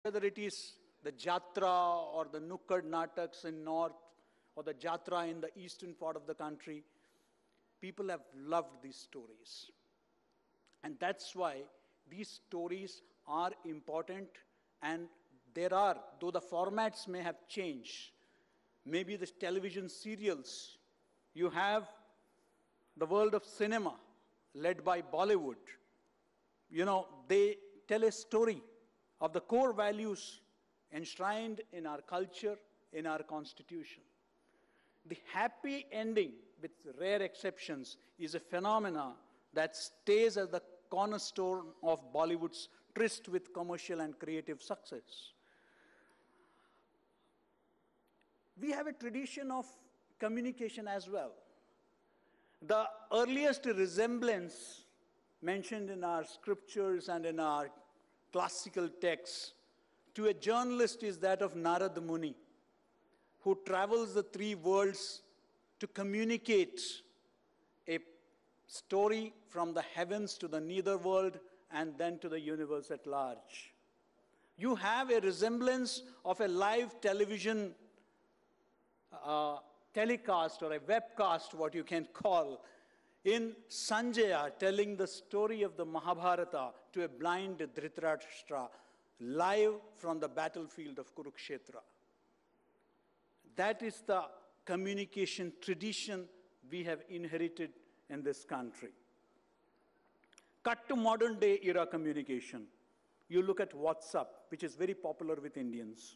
Whether it is the Jatra or the Nukkad Nataks in north or the Jatra in the eastern part of the country, people have loved these stories. And that's why these stories are important, and though the formats may have changed, maybe the television serials, you have the world of cinema led by Bollywood. They tell a story of the core values enshrined in our culture, in our constitution. The happy ending, with rare exceptions, is a phenomena that stays as the cornerstone of Bollywood's tryst with commercial and creative success. We have a tradition of communication as well. The earliest resemblance mentioned in our scriptures and in our classical texts to a journalist is that of Narad Muni, who travels the three worlds to communicate a story from the heavens to the netherworld and then to the universe at large. You have a resemblance of a live television telecast or a webcast, what you can call, in Sanjaya telling the story of the Mahabharata to a blind Dhritarashtra live from the battlefield of Kurukshetra. That is the communication tradition we have inherited in this country. Cut to modern day era communication. You look at WhatsApp, which is very popular with Indians.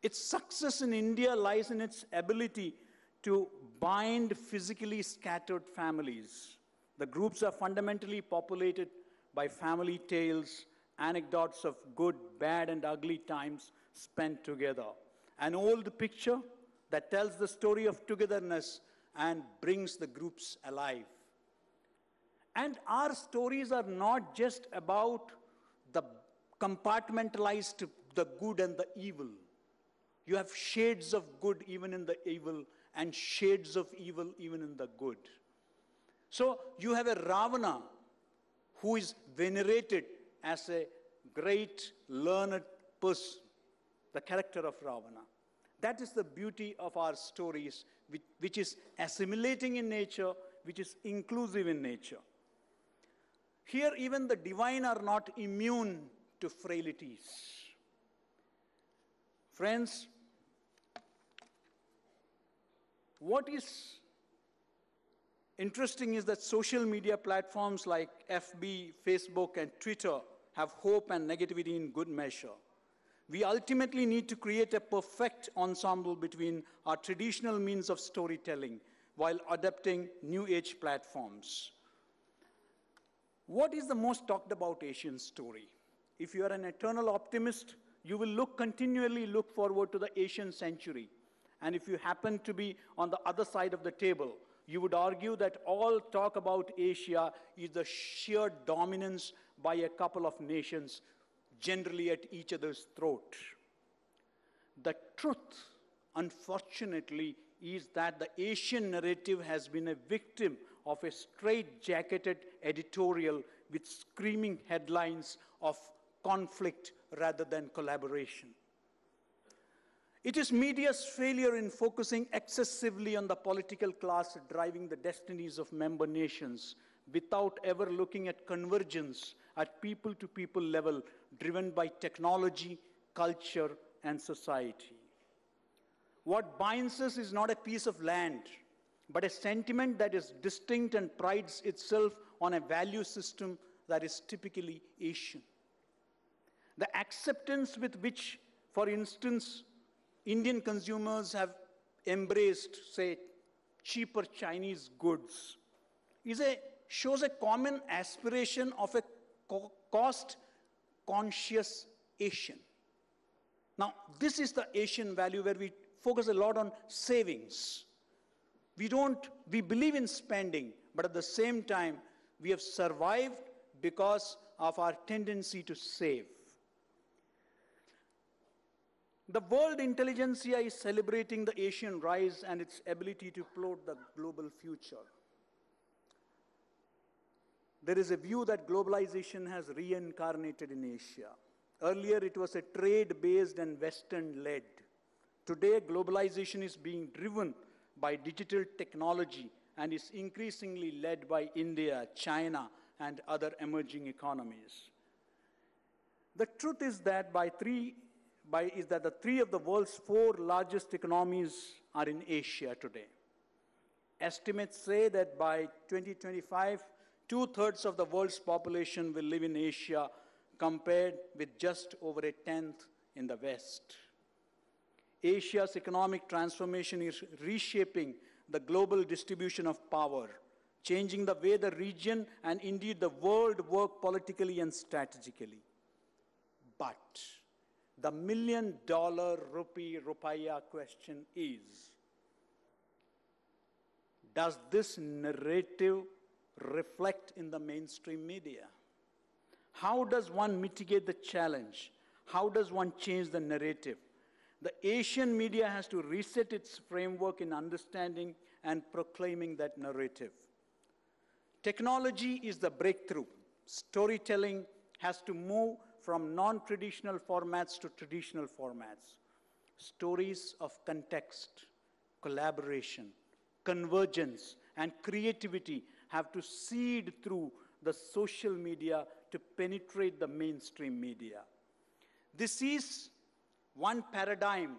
Its success in India lies in its ability to bind physically scattered families. The groups are fundamentally populated by family tales, anecdotes of good, bad, and ugly times spent together. An old picture that tells the story of togetherness and brings the groups alive. And our stories are not just about the compartmentalized, the good and the evil. You have shades of good even in the evil and shades of evil even in the good. So you have a Ravana who is venerated as a great learned person, the character of Ravana. That is the beauty of our stories, which is assimilating in nature, which is inclusive in nature. Here even the divine are not immune to frailties. Friends, what is interesting is that social media platforms like FB, Facebook, and Twitter have hope and negativity in good measure. We ultimately need to create a perfect ensemble between our traditional means of storytelling while adapting new age platforms. What is the most talked about Asian story? If you are an eternal optimist, you will continually look forward to the Asian century. And if you happen to be on the other side of the table, you would argue that all talk about Asia is the sheer dominance by a couple of nations, generally at each other's throat. The truth, unfortunately, is that the Asian narrative has been a victim of a straight-jacketed editorial with screaming headlines of conflict rather than collaboration. It is media's failure in focusing excessively on the political class driving the destinies of member nations without ever looking at convergence at people-to-people level driven by technology, culture, and society. What binds us is not a piece of land, but a sentiment that is distinct and prides itself on a value system that is typically Asian. The acceptance with which, for instance, Indian consumers have embraced, say, cheaper Chinese goods shows a common aspiration of a cost-conscious Asian. Now, this is the Asian value where we focus a lot on savings. We believe in spending, but at the same time, we have survived because of our tendency to save. The world intelligentsia is celebrating the Asian rise and its ability to plot the global future. There is a view that globalization has reincarnated in Asia. Earlier, it was a trade-based and Western-led. Today, globalization is being driven by digital technology and is increasingly led by India, China, and other emerging economies. The truth is that the three of the world's four largest economies are in Asia today. Estimates say that by 2025, two-thirds of the world's population will live in Asia, compared with just over a tenth in the West. Asia's economic transformation is reshaping the global distribution of power, changing the way the region and indeed the world work politically and strategically. But the million-dollar rupee-rupaya question is, does this narrative reflect in the mainstream media? How does one mitigate the challenge? How does one change the narrative? The Asian media has to reset its framework in understanding and proclaiming that narrative. Technology is the breakthrough. Storytelling has to move from non-traditional formats to traditional formats. Stories of context, collaboration, convergence, and creativity have to seed through the social media to penetrate the mainstream media. This is one paradigm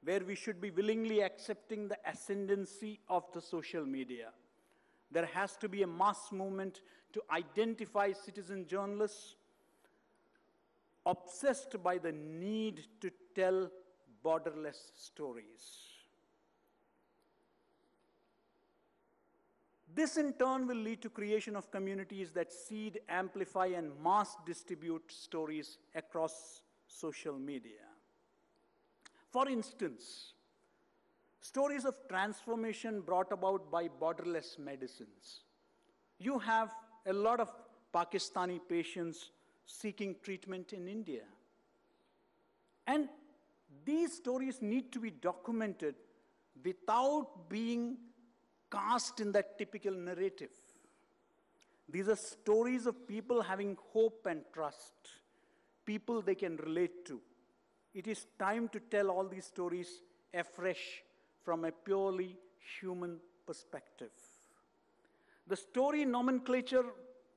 where we should be willingly accepting the ascendancy of the social media. There has to be a mass movement to identify citizen journalists obsessed by the need to tell borderless stories. This in turn will lead to creation of communities that seed, amplify, and mass distribute stories across social media. For instance, stories of transformation brought about by borderless medicines. You have a lot of Pakistani patients seeking treatment in India. And these stories need to be documented without being cast in that typical narrative. These are stories of people having hope and trust, people they can relate to. It is time to tell all these stories afresh from a purely human perspective. The story nomenclature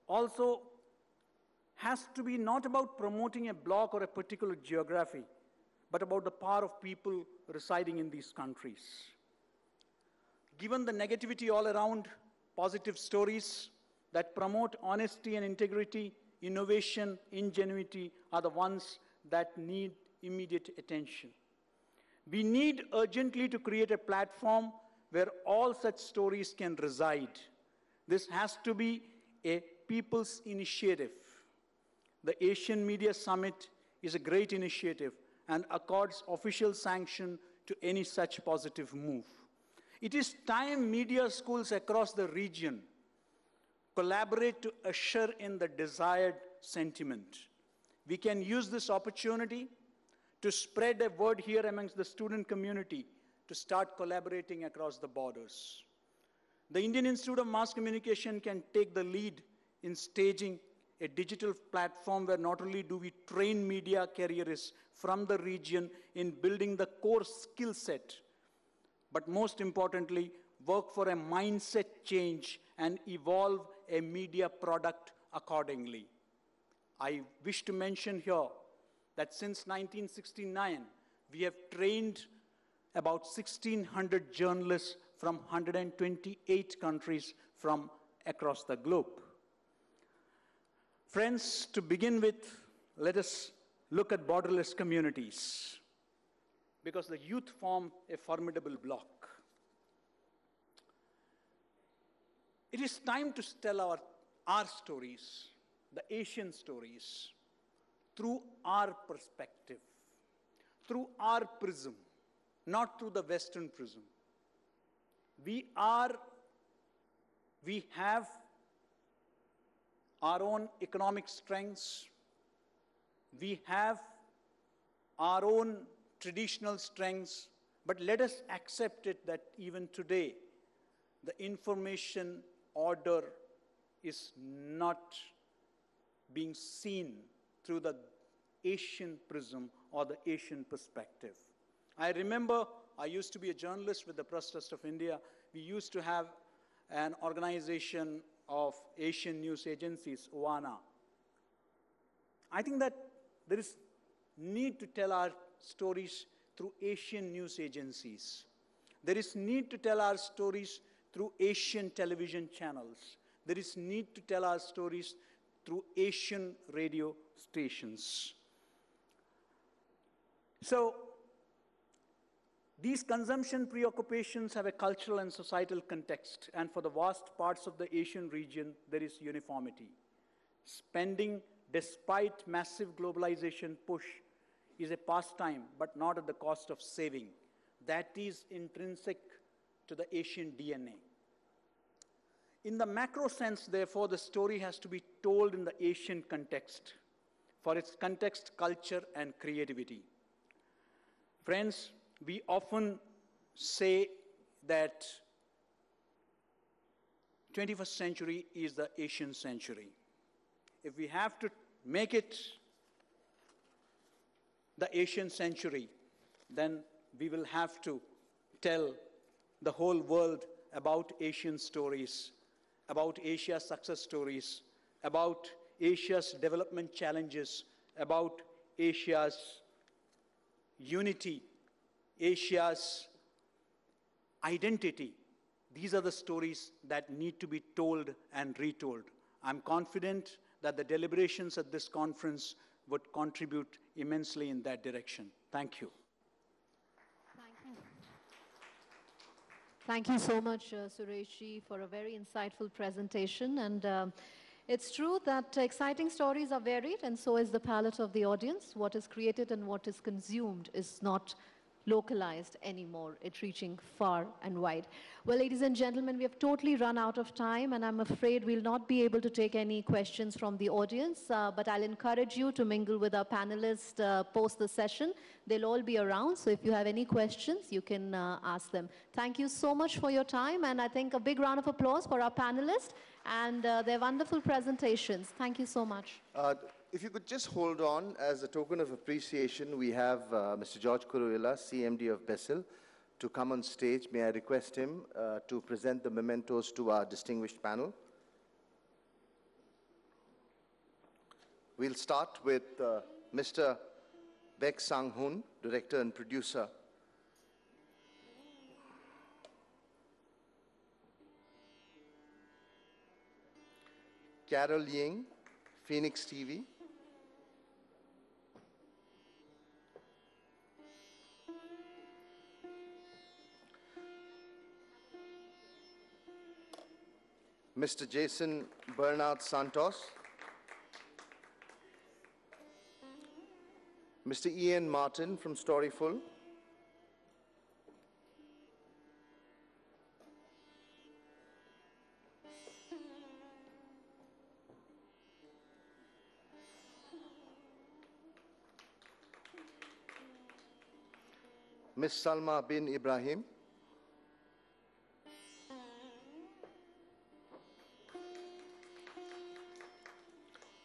also has to be not about promoting a block or a particular geography, but about the power of people residing in these countries. Given the negativity all around, positive stories that promote honesty and integrity, innovation, ingenuity are the ones that need immediate attention. We need urgently to create a platform where all such stories can reside. This has to be a people's initiative. The Asian Media Summit is a great initiative and accords official sanction to any such positive move. It is time media schools across the region collaborate to usher in the desired sentiment. We can use this opportunity to spread a word here amongst the student community to start collaborating across the borders. The Indian Institute of Mass Communication can take the lead in staging a digital platform where not only do we train media careerists from the region in building the core skill set, but most importantly, work for a mindset change and evolve a media product accordingly. I wish to mention here that since 1969, we have trained about 1,600 journalists from 128 countries from across the globe. Friends, to begin with, let us look at borderless communities, because the youth form a formidable block. It is time to tell our stories, the Asian stories, through our perspective, through our prism, not through the Western prism. We have our own economic strengths. We have our own traditional strengths, but let us accept it that even today, the information order is not being seen through the Asian prism or the Asian perspective. I remember I used to be a journalist with the Press Trust of India. We used to have an organization of Asian news agencies, OANA. I think that there is need to tell our stories through Asian news agencies. There is need to tell our stories through Asian television channels. There is need to tell our stories through Asian radio stations. So, these consumption preoccupations have a cultural and societal context, and for the vast parts of the Asian region, there is uniformity. Spending, despite massive globalization push, is a pastime, but not at the cost of saving. That is intrinsic to the Asian DNA. In the macro sense, therefore, the story has to be told in the Asian context, for its context, culture, and creativity. Friends, we often say that 21st century is the Asian century. If we have to make it the Asian century, then we will have to tell the whole world about Asian stories, about Asia's success stories, about Asia's development challenges, about Asia's unity, Asia's identity. These are the stories that need to be told and retold. I'm confident that the deliberations at this conference would contribute immensely in that direction. Thank you. Thank you. Thank you so much, Sureshji, for a very insightful presentation. And it's true that exciting stories are varied, and so is the palette of the audience. What is created and what is consumed is not localized anymore. It's reaching far and wide. Well, ladies and gentlemen, we have totally run out of time, and I'm afraid we'll not be able to take any questions from the audience, but I'll encourage you to mingle with our panelists post the session. They'll all be around, so if you have any questions, you can ask them. Thank you so much for your time, and I think a big round of applause for our panelists and their wonderful presentations. Thank you so much. If you could just hold on, as a token of appreciation, we have Mr. George Kuruvilla, CMD of BESIL, to come on stage. May I request him to present the mementos to our distinguished panel. We'll start with Mr. Baek Sang-hoon, director and producer. Carol Ying, Phoenix TV. Mr. Jason Bernard Santos, Mr. Ian Martin from Storyful, Ms. Salma bin Ibrahim,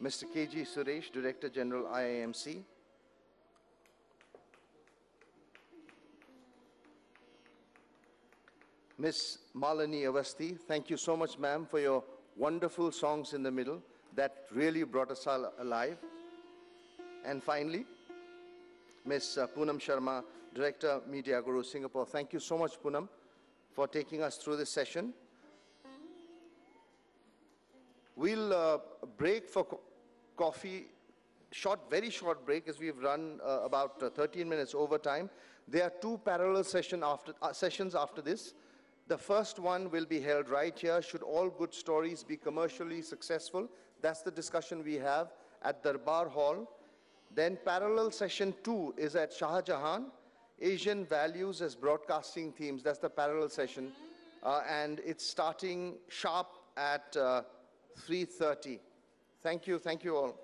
Mr. KG Suresh, Director General IIMC, Ms. Malini Avasti, thank you so much, ma'am, for your wonderful songs in the middle that really brought us all alive. And finally, Ms. Poonam Sharma, Director, Media Guru, Singapore. Thank you so much, Poonam, for taking us through this session. We'll break for coffee, very short break, as we've run about 13 minutes over time. There are two parallel sessions after this. The first one will be held right here. Should all good stories be commercially successful? That's the discussion we have at Darbar Hall. Then parallel session 2 is at Shah Jahan, Asian Values as Broadcasting Themes. That's the parallel session. And it's starting sharp at 3:30. Thank you all.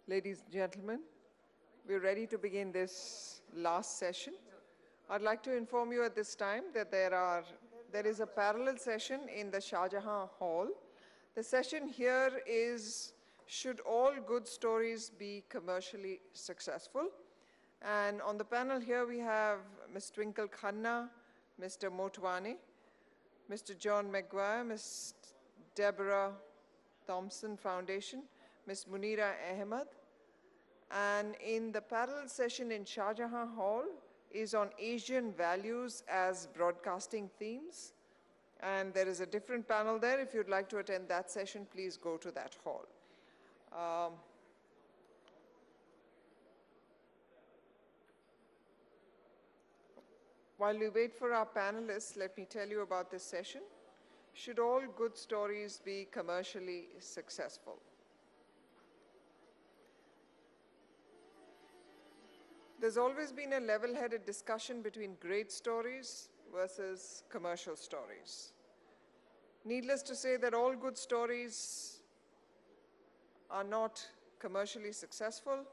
Ladies and gentlemen, we're ready to begin this last session. I'd like to inform you at this time that there is a parallel session in the Shah Jahan Hall. The session here is, should all good stories be commercially successful? And on the panel here we have Ms. Twinkle Khanna, Mr. Motwani, Mr. John McGuire, Ms. Deborah Thompson Foundation, Ms. Munira Ahmed. And in the parallel session in Shah Jahan Hall is on Asian values as broadcasting themes. And there is a different panel there. If you'd like to attend that session, please go to that hall. While we wait for our panelists, let me tell you about this session. Should all good stories be commercially successful? There's always been a level-headed discussion between great stories versus commercial stories. Needless to say that all good stories are not commercially successful,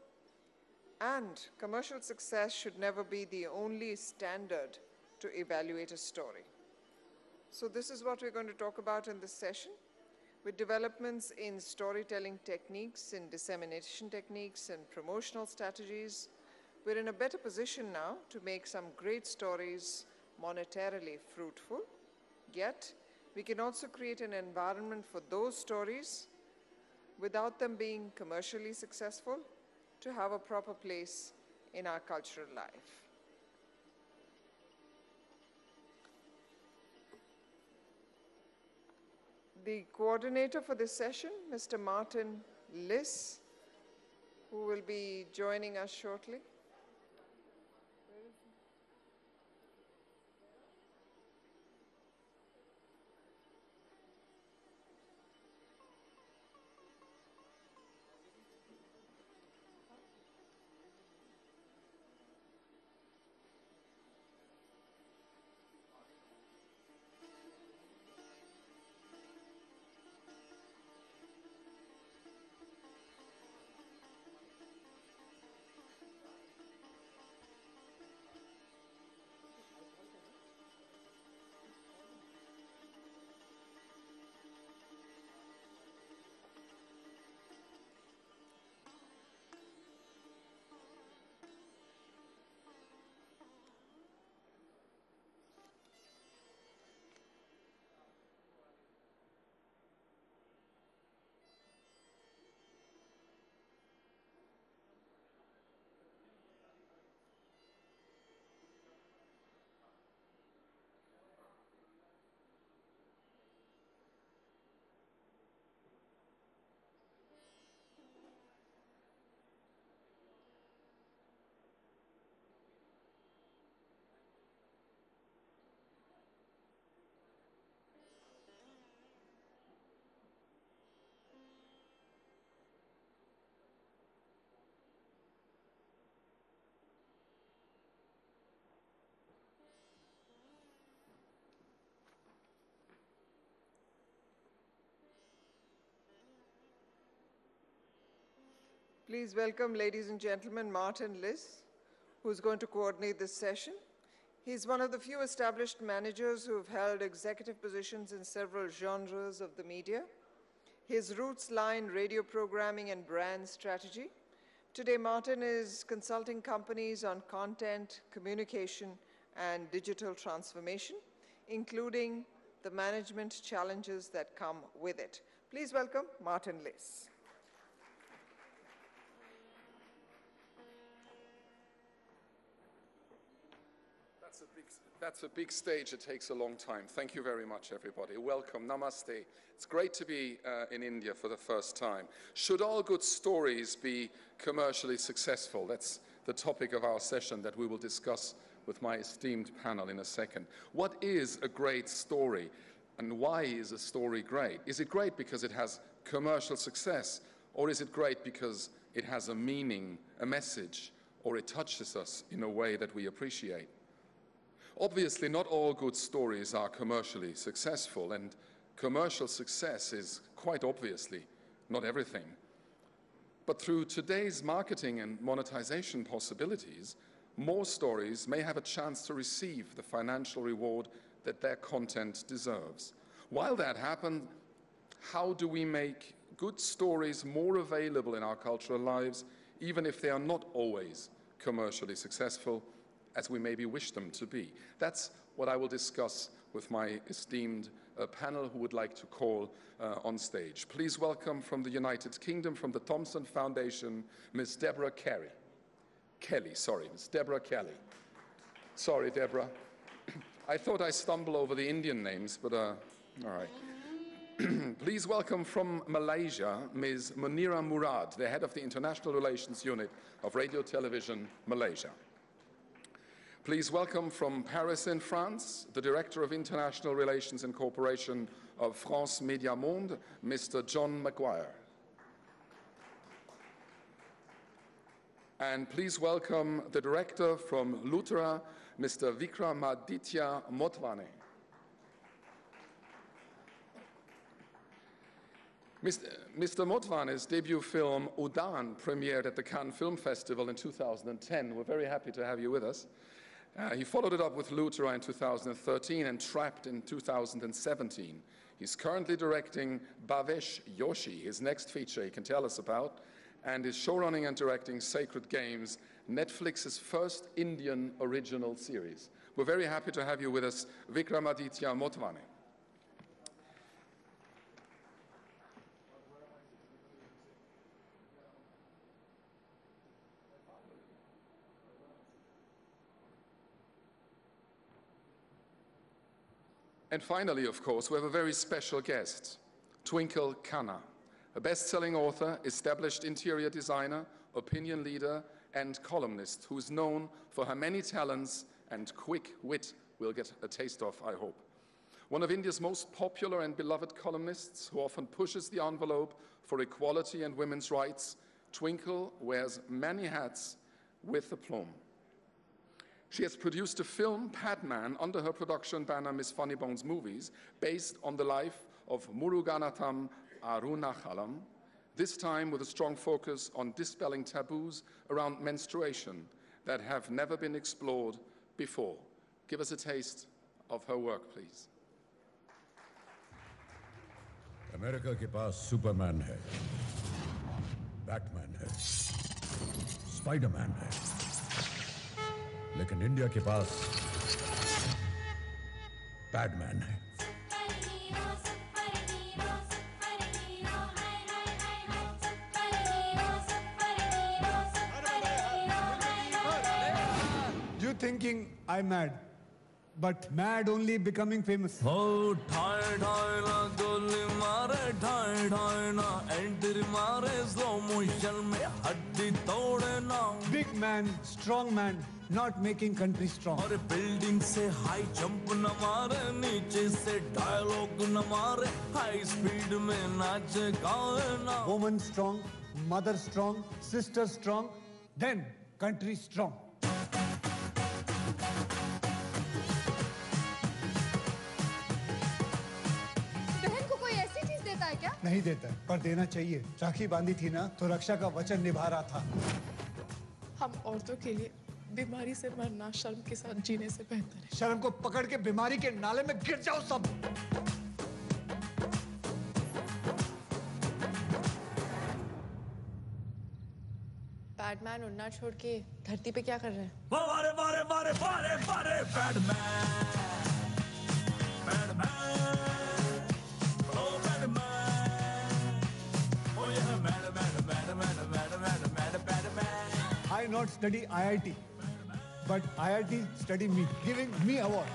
and commercial success should never be the only standard to evaluate a story. So this is what we're going to talk about in this session. With developments in storytelling techniques, in dissemination techniques, and promotional strategies, we're in a better position now to make some great stories monetarily fruitful. Yet, we can also create an environment for those stories, without them being commercially successful, to have a proper place in our cultural life. The coordinator for this session, Mr. Martin Liss, who will be joining us shortly. Please welcome, ladies and gentlemen, Martin Liss, who's going to coordinate this session. He's one of the few established managers who have held executive positions in several genres of the media. His roots lie in radio programming and brand strategy. Today, Martin is consulting companies on content, communication, and digital transformation, including the management challenges that come with it. Please welcome Martin Liss. That's a big stage. It takes a long time. Thank you very much, everybody. Welcome. Namaste. It's great to be in India for the first time. Should all good stories be commercially successful? That's the topic of our session that we will discuss with my esteemed panel in a second. What is a great story, and why is a story great? Is it great because it has commercial success, or is it great because it has a meaning, a message, or it touches us in a way that we appreciate? Obviously, not all good stories are commercially successful, and commercial success is quite obviously not everything. But through today's marketing and monetization possibilities, more stories may have a chance to receive the financial reward that their content deserves. While that happens, how do we make good stories more available in our cultural lives, even if they are not always commercially successful, as we maybe wish them to be? That's what I will discuss with my esteemed panel who would like to call on stage. Please welcome from the United Kingdom, from the Thomson Foundation, Ms. Deborah Kelly. Ms. Deborah Kelly. Sorry, Deborah. I thought I stumbled over the Indian names, but all right. Please welcome from Malaysia, Ms. Munira Murad, the head of the International Relations Unit of Radio Television Malaysia. Please welcome from Paris in France, the Director of International Relations and Cooperation of France Médias Monde, Mr. John Maguire. And please welcome the Director from Luthra, Mr. Vikramaditya Motwane. Mr. Motwane's debut film, Udaan, premiered at the Cannes Film Festival in 2010. We're very happy to have you with us. He followed it up with Luthra in 2013 and Trapped in 2017. He's currently directing Bhavesh Yoshi, his next feature he can tell us about, and is showrunning and directing Sacred Games, Netflix's first Indian original series. We're very happy to have you with us, Vikramaditya Motwane. And finally, of course, we have a very special guest, Twinkle Khanna, a best-selling author, established interior designer, opinion leader, and columnist who's known for her many talents and quick wit we'll get a taste of, I hope. One of India's most popular and beloved columnists who often pushes the envelope for equality and women's rights, Twinkle wears many hats with aplomb. She has produced a film, Padman, under her production banner Miss Funnybones Movies, based on the life of Muruganatham Arunachalam, this time with a strong focus on dispelling taboos around menstruation that have never been explored before. Give us a taste of her work, please. America के पास Superman है, Batman है, Spiderman है, लेकिन India के पास पैडमैन है। You thinking I'm mad, but mad only becoming famous. Oh, thai na goli mare, thai na entry mare, slow motion mein haddi tode na. Big man, strong man, not making country strong. और building से high jump न मारे, नीचे से dialogue न मारे, high speed में नाचे गाए ना. Woman strong, mother strong, sister strong, then country strong. बहन को कोई ऐसी चीज देता है क्या? नहीं देता है, पर देना चाहिए. राखी बांधी थी ना, तो रक्षा का वचन निभा रहा था. हम औरतों के लिए बीमारी से मरना शर्म के साथ जीने से बेहतर है. शर्म को पकड़ के बीमारी के नाले में गिर जाओ सब. बैटमैन उड़ना छोड़ के धरती पे क्या कर रहे हैं? वारे वारे वारे वारे वारे बैटमैन, बैटमैन, ओ बैटमैन, ओ ये Batman. I not study IIT, but IIT study me, giving me award.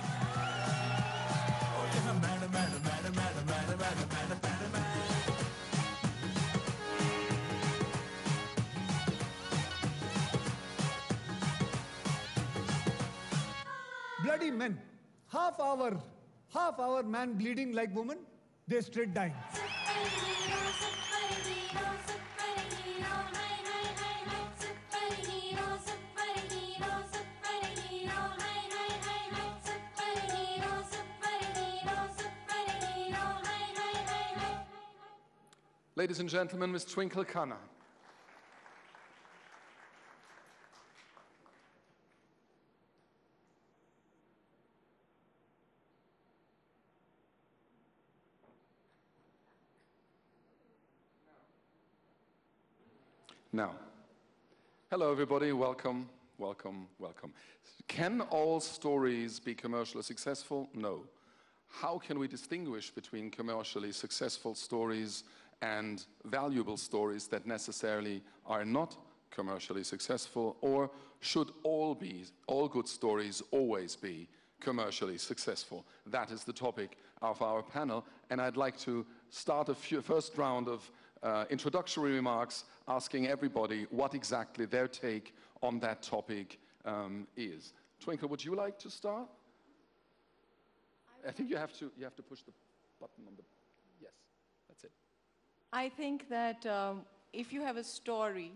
Bloody men, half hour man bleeding like woman, they straight dying. Ladies and gentlemen, Ms. Twinkle Khanna. Now, hello everybody, welcome, welcome, welcome. Can all stories be commercially successful? No. How can we distinguish between commercially successful stories and valuable stories that necessarily are not commercially successful, or should all good stories always be commercially successful? That is the topic of our panel, and I'd like to start a first round of introductory remarks, asking everybody what exactly their take on that topic is. Twinkle, would you like to start? I think you have to push the button on the, yes, that's it. I think that if you have a story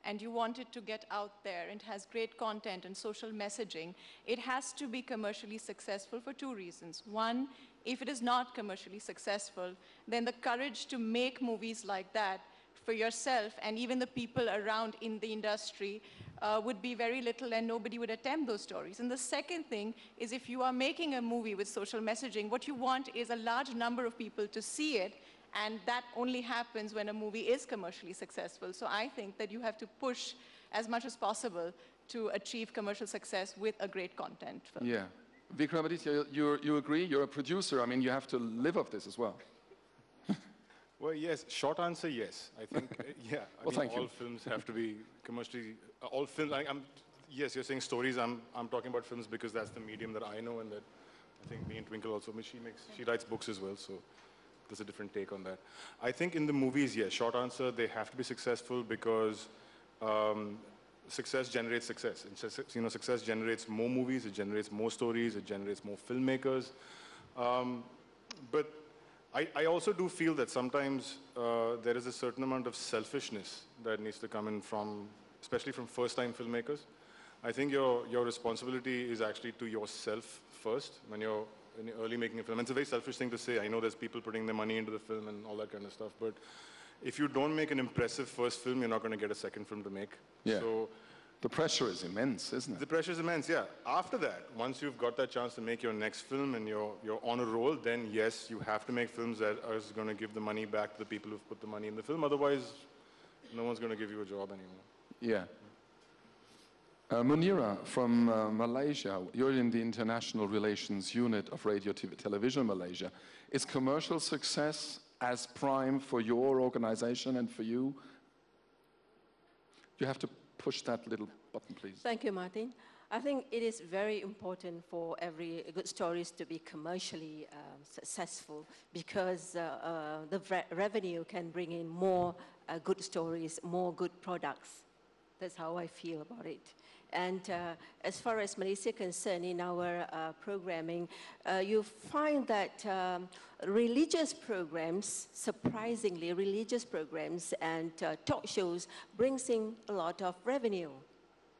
and you want it to get out there and has great content and social messaging, it has to be commercially successful for two reasons. One, if it is not commercially successful, then the courage to make movies like that for yourself and even the people around in the industry would be very little, and nobody would attempt those stories. And the second thing is, if you are making a movie with social messaging, what you want is a large number of people to see it, and that only happens when a movie is commercially successful. So I think that you have to push as much as possible to achieve commercial success with a great content film. Yeah. Vikramaditya, you agree? You're a producer. I mean, you have to live off this as well. Well, yes. Short answer, yes. I think, yeah. Well, thank you. All films have to be commercially, all films, yes, you're saying stories. I'm talking about films because that's the medium that I know, and that I think me and Twinkle also, she writes books as well, so there's a different take on that. I think in the movies, yes, short answer, they have to be successful because success generates success. And success generates more movies, it generates more stories, it generates more filmmakers. But I also do feel that sometimes there is a certain amount of selfishness that needs to come in from, especially from first-time filmmakers. I think your responsibility is actually to yourself first when you're early making a film. And it's a very selfish thing to say. I know there's people putting their money into the film and all that kind of stuff, but if you don't make an impressive first film, you're not going to get a second film to make. Yeah. So the pressure is immense, isn't it? The pressure is immense, yeah. After that, once you've got that chance to make your next film and you're on a roll, then yes, you have to make films that are going to give the money back to the people who've put the money in the film. Otherwise, no one's going to give you a job anymore. Yeah. Munira from Malaysia, you're in the International Relations Unit of Radio Television Malaysia. Is commercial success as prime for your organization and for you? You have to push that little button, please. Thank you, Martin. I think it is very important for every good stories to be commercially successful, because the revenue can bring in more good stories, more good products. That's how I feel about it. And as far as Malaysia is concerned, in our programming, you find that religious programs, surprisingly, religious programs and talk shows brings in a lot of revenue,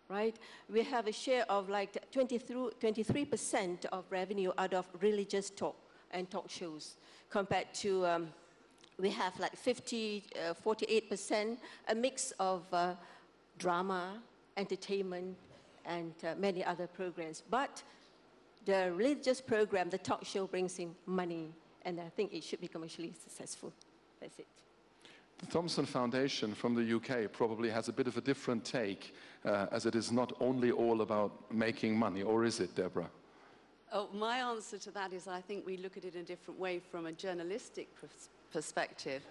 right? We have a share of like 23% of revenue out of religious talk and talk shows, compared to, we have like 48%, a mix of drama, entertainment, and many other programs. But the religious program, the talk show, brings in money, and I think it should be commercially successful. That's it. The Thomson Foundation from the UK probably has a bit of a different take, as it is not only all about making money, or is it, Deborah? Oh, my answer to that is I think we look at it in a different way from a journalistic perspective.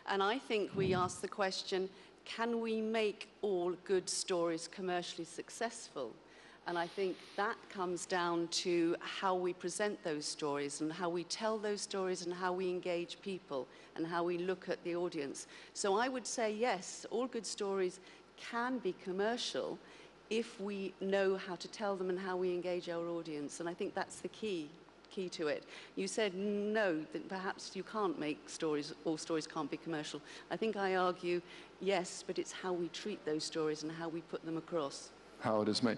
And I think we ask the question, can we make all good stories commercially successful? And I think that comes down to how we present those stories and how we tell those stories and how we engage people and how we look at the audience. So I would say, yes, all good stories can be commercial if we know how to tell them and how we engage our audience. And I think that's the key to it. You said no, that perhaps you can't make stories, all stories can't be commercial. I think I argue yes, but it's how we treat those stories and how we put them across. How it is made.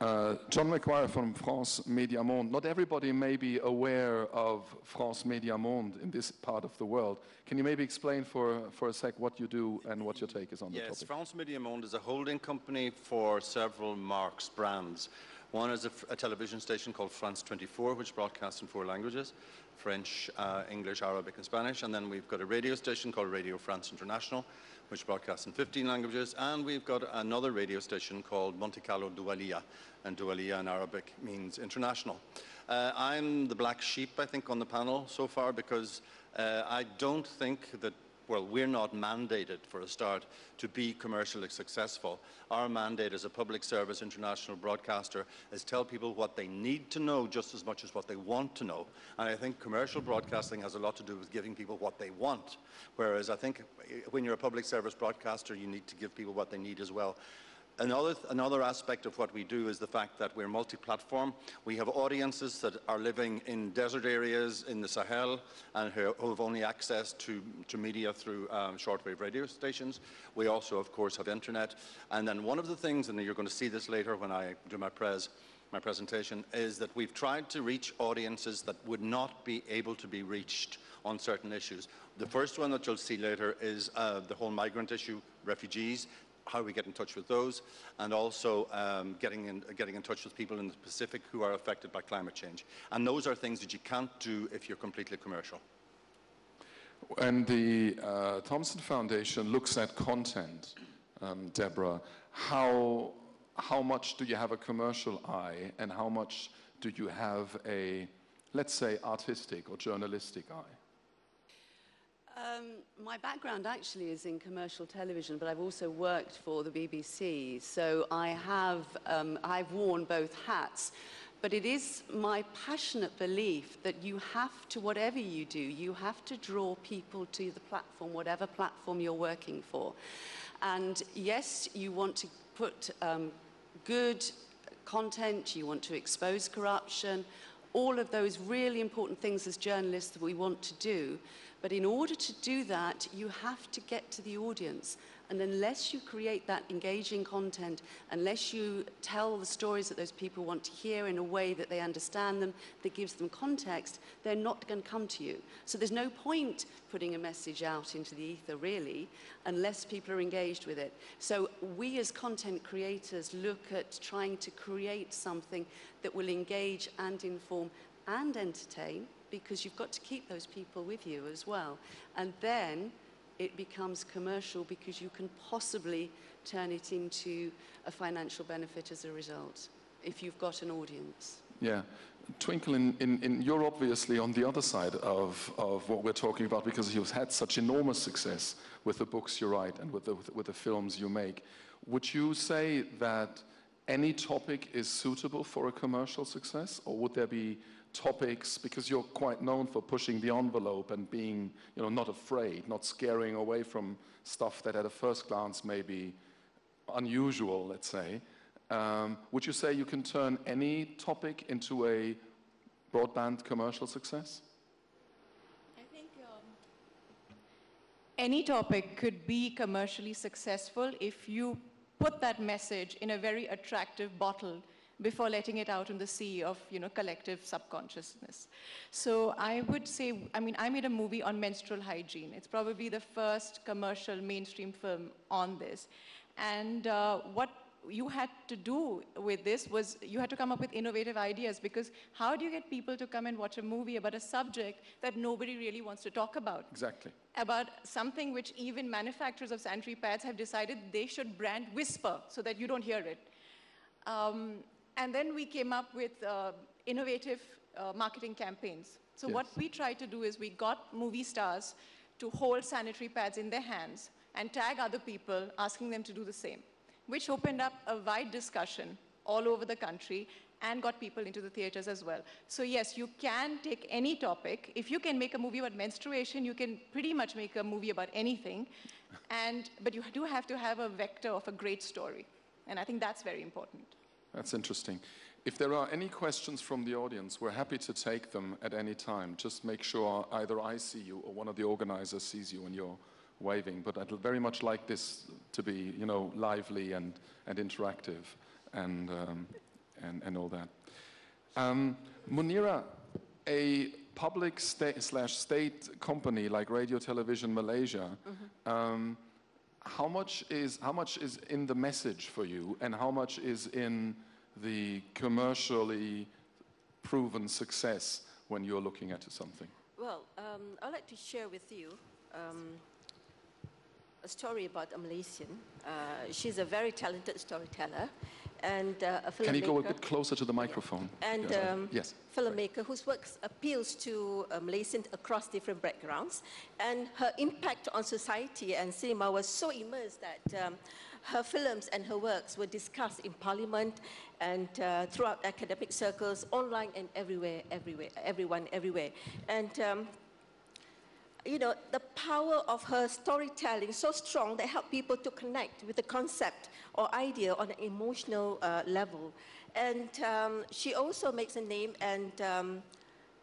John McGuire from France Médias Monde. Not everybody may be aware of France Médias Monde in this part of the world. Can you maybe explain for a sec what you do and what your take is on the topic? Yes, France Médias Monde is a holding company for several marques brands. One is a television station called France 24, which broadcasts in 4 languages, French, English, Arabic, and Spanish. And then we've got a radio station called Radio France International, which broadcasts in 15 languages. And we've got another radio station called Monte Carlo Doualiya, and Doualiya in Arabic means international. I'm the black sheep, I think, on the panel so far, because I don't think that, well, we're not mandated, for a start, to be commercially successful. Our mandate as a public service international broadcaster is tell people what they need to know just as much as what they want to know. And I think commercial broadcasting has a lot to do with giving people what they want. Whereas I think when you're a public service broadcaster, you need to give people what they need as well. Another aspect of what we do is the fact that we're multi-platform. We have audiences that are living in desert areas in the Sahel and who have only access to media through shortwave radio stations. We also, of course, have internet. And then one of the things, and you're going to see this later when I do my presentation, is that we've tried to reach audiences that would not be able to be reached on certain issues. The first one that you'll see later is the whole migrant issue, refugees, how we get in touch with those, and also getting in touch with people in the Pacific who are affected by climate change. And those are things that you can't do if you're completely commercial. And the Thomson Foundation looks at content, Deborah. How much do you have a commercial eye, and how much do you have a, let's say, artistic or journalistic eye? My background actually is in commercial television, but I've also worked for the BBC, so I've worn both hats. But it is my passionate belief that you have to, whatever you do, you have to draw people to the platform, whatever platform you're working for. And yes, you want to put good content, you want to expose corruption, all of those really important things as journalists that we want to do. But in order to do that, you have to get to the audience. And unless you create that engaging content, unless you tell the stories that those people want to hear in a way that they understand them, that gives them context, they're not going to come to you. So there's no point putting a message out into the ether, really, unless people are engaged with it. So we as content creators look at trying to create something that will engage and inform and entertain, because you've got to keep those people with you as well. And then it becomes commercial because you can possibly turn it into a financial benefit as a result, if you've got an audience. Yeah. Twinkle, you're obviously on the other side of what we're talking about, because you've had such enormous success with the books you write and with the films you make. Would you say that any topic is suitable for a commercial success, or would there be topics, because you're quite known for pushing the envelope and being, you know, not afraid, not scaring away from stuff that at a first glance may be unusual, let's say. Would you say you can turn any topic into a broadband commercial success? I think any topic could be commercially successful if you put that message in a very attractive bottle before letting it out in the sea of, you know, collective subconsciousness. So I would say, I mean, I made a movie on menstrual hygiene. It's probably the first commercial mainstream film on this. And what you had to do with this was you had to come up with innovative ideas, because how do you get people to come and watch a movie about a subject that nobody really wants to talk about? Exactly. About something which even manufacturers of sanitary pads have decided they should brand Whisper so that you don't hear it. And then we came up with innovative marketing campaigns. So Yes. what we tried to do is we got movie stars to hold sanitary pads in their hands and tag other people, asking them to do the same, which opened up a wide discussion all over the country and got people into the theaters as well. So yes, you can take any topic. If you can make a movie about menstruation, you can pretty much make a movie about anything. But you do have to have a vector of a great story. And I think that's very important. That's interesting. If there are any questions from the audience, we're happy to take them at any time. Just make sure either I see you or one of the organizers sees you when you're waving. But I'd very much like this to be, you know, lively and interactive and all that. Munira, a public state company like Radio Television Malaysia, how much is in the message for you, and how much is in the commercially proven success when you're looking at something? Well, I'd like to share with you a story about a Malaysian. She's a very talented storyteller and a filmmaker. Can you go a bit closer to the microphone? And yes. filmmaker whose works appeals to Malaysians across different backgrounds. And her impact on society and cinema was so immense that her films and her works were discussed in Parliament and throughout academic circles, online and everywhere, everyone, everywhere. And you know, the power of her storytelling is so strong that helped people to connect with the concept or idea on an emotional level. And she also makes a name, and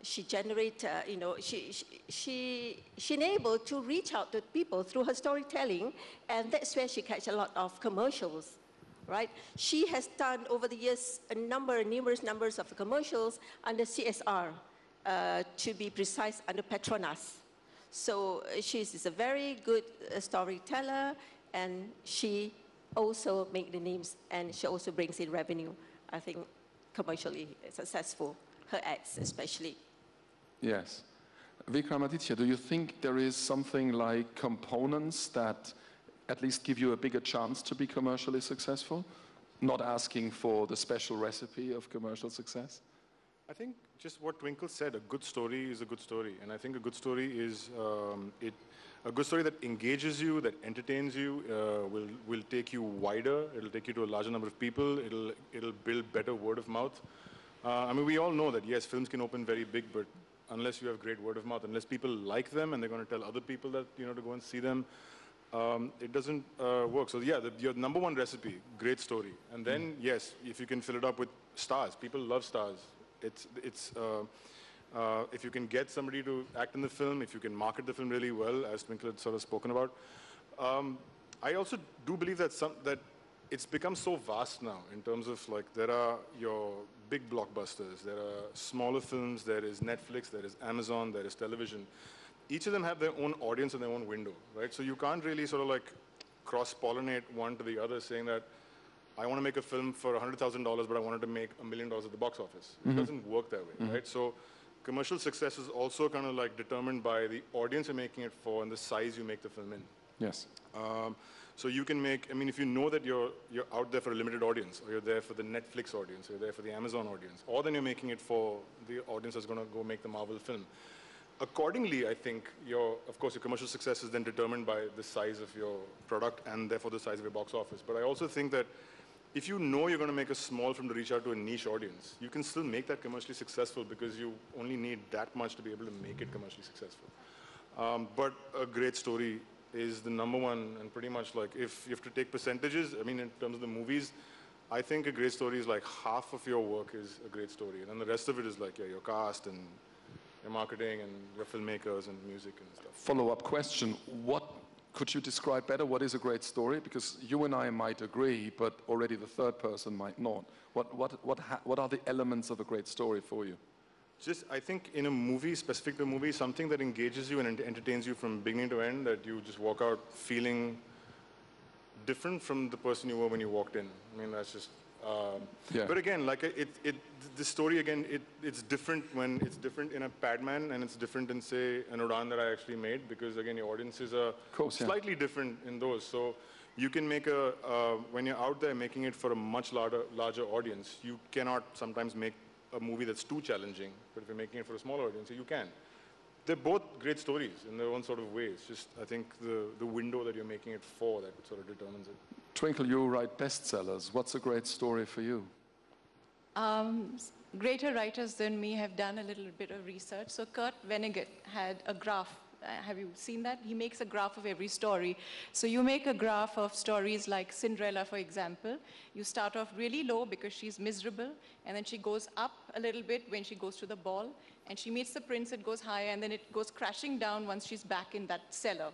she generates, you know, she enabled to reach out to people through her storytelling, and that's where she catch a lot of commercials, right? She has done over the years numerous numbers of commercials under CSR, to be precise, under Petronas. So she's a very good storyteller, and she also makes the names, and she also brings in revenue, I think, commercially successful, her ads especially. Yes. Vikramaditya, do you think there is something like components that at least give you a bigger chance to be commercially successful? Not asking for the special recipe of commercial success? I think just what Twinkle said, a good story is a good story. And I think a good story is a good story that engages you, that entertains you, will take you wider. It'll take you to a larger number of people. It'll build better word of mouth. I mean, we all know that, yes, films can open very big, but unless you have great word of mouth, unless people like them and they're going to tell other people that, you know, to go and see them, it doesn't work. So yeah, your number one recipe, great story. And then, yes, if you can fill it up with stars. People love stars. If you can get somebody to act in the film, if you can market the film really well, as Twinkle had sort of spoken about. I also do believe that it's become so vast now in terms of, like, there are your big blockbusters, there are smaller films, there is Netflix, there is Amazon, there is television. Each of them have their own audience and their own window, right? So you can't really sort of like cross-pollinate one to the other, saying that I want to make a film for $100,000, but I wanted to make $1 million at the box office. It doesn't work that way, right? So commercial success is also kind of like determined by the audience you're making it for and the size you make the film in. Yes. So you can make, I mean, if you know that you're out there for a limited audience, or you're there for the Netflix audience, or you're there for the Amazon audience, or then you're making it for the audience that's going to go make the Marvel film. Accordingly, I think of course, your commercial success is then determined by the size of your product and therefore the size of your box office. But I also think that if you know you're going to make a small film to reach out to a niche audience, you can still make that commercially successful because you only need that much to be able to make it commercially successful. But a great story is the number one, and pretty much like if you have to take percentages, I mean, in terms of the movies, I think a great story is like half of your work is a great story. And then the rest of it is like, yeah, your cast and your marketing and your filmmakers and music and stuff. Follow-up question. Could you describe better what is a great story? Because you and I might agree, but already the third person might not. What are the elements of a great story for you? Just, I think in a movie, specific to a movie, something that engages you and entertains you from beginning to end, that you just walk out feeling different from the person you were when you walked in. I mean, that's just, yeah. But again, like the story again, it's different when it's different in a Padman and it's different in, say, an Udaan that I actually made, because again, your audiences are slightly different in those. So you can make when you're out there making it for a much larger audience, you cannot sometimes make a movie that's too challenging, but if you're making it for a smaller audience, you can. They're both great stories in their own sort of ways. Just, I think, the window that you're making it for that sort of determines it. Twinkle, you write bestsellers. What's a great story for you? Greater writers than me have done a little bit of research. So Kurt Vonnegut had a graph. Have you seen that? He makes a graph of every story. So you make a graph of stories like Cinderella, for example. You start off really low because she's miserable, and then she goes up a little bit when she goes to the ball, and she meets the prince, it goes higher, and then it goes crashing down once she's back in that cellar.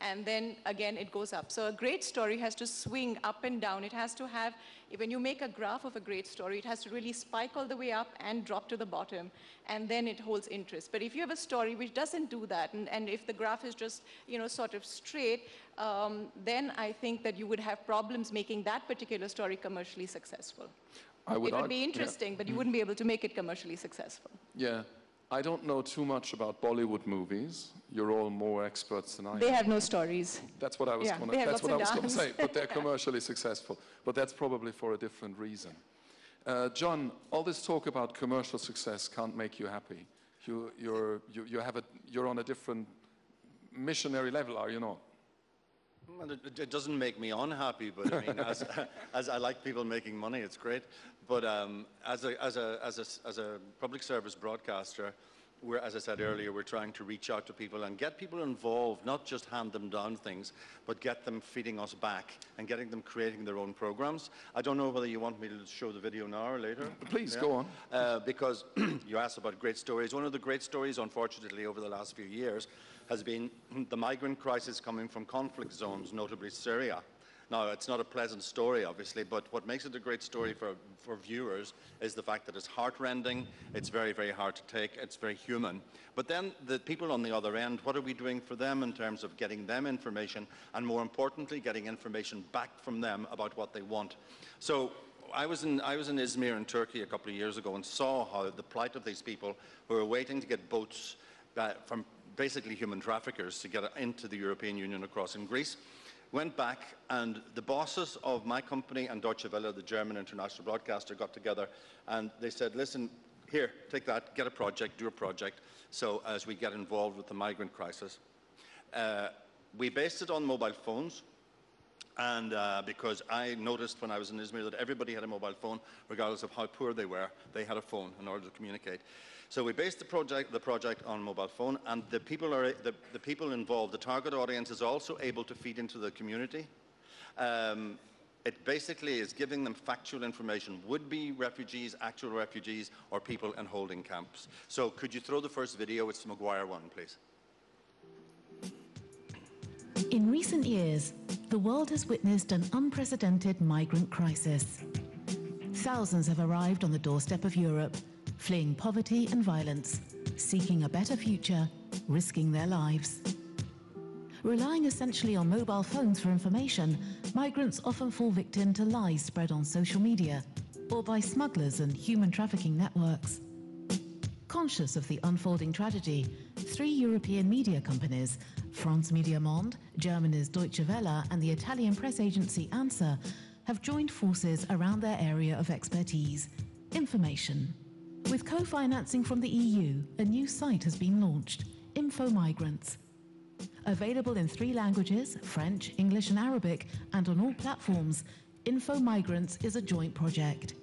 And then again it goes up. So a great story has to swing up and down. It has to have, when you make a graph of a great story, it has to really spike all the way up and drop to the bottom, and then it holds interest. But if you have a story which doesn't do that, and if the graph is just, sort of straight, then I think that you would have problems making that particular story commercially successful. It would be interesting, but you wouldn't be able to make it commercially successful. Yeah. I don't know too much about Bollywood movies. You're all more experts than I am. They have no stories. That's what I was going to say, but they're commercially successful. But that's probably for a different reason. John, all this talk about commercial success can't make you happy. You're on a different missionary level, are you not? Well, it doesn't make me unhappy, but I mean, as I like people making money, it's great. But as a public service broadcaster, as I said earlier, we're trying to reach out to people and get people involved, not just hand them down things, but get them feeding us back and getting them creating their own programs. I don't know whether you want me to show the video now or later. Please, go on. Because you asked about great stories. One of the great stories, unfortunately, over the last few years has been the migrant crisis coming from conflict zones, notably Syria. Now, it's not a pleasant story, obviously, but what makes it a great story for viewers is the fact that it's heart-rending, it's very, very hard to take, it's very human. But then the people on the other end, what are we doing for them in terms of getting them information, and more importantly, getting information back from them about what they want? So I was in Izmir in Turkey a couple of years ago and saw how the plight of these people who are waiting to get boats from basically human traffickers to get into the European Union across in Greece. Went back, and the bosses of my company and Deutsche Welle, the German international broadcaster, got together and they said, listen, here, take that, get a project, do a project, so as we get involved with the migrant crisis. We based it on mobile phones, and because I noticed when I was in Izmir that everybody had a mobile phone, regardless of how poor they were, they had a phone in order to communicate. So we based the project on mobile phone, and the people involved, the target audience, is also able to feed into the community. It basically is giving them factual information, would-be refugees, actual refugees, or people in holding camps. So could you throw the first video? It's the Maguire one, please. In recent years, the world has witnessed an unprecedented migrant crisis. Thousands have arrived on the doorstep of Europe, fleeing poverty and violence, seeking a better future, risking their lives. Relying essentially on mobile phones for information, migrants often fall victim to lies spread on social media or by smugglers and human trafficking networks. Conscious of the unfolding tragedy, 3 European media companies, France Media Monde, Germany's Deutsche Welle, and the Italian press agency ANSA, have joined forces around their area of expertise, information. With co-financing from the EU, a new site has been launched, Info Migrants. Available in 3 languages, French, English and Arabic, and on all platforms, Info Migrants is a joint project.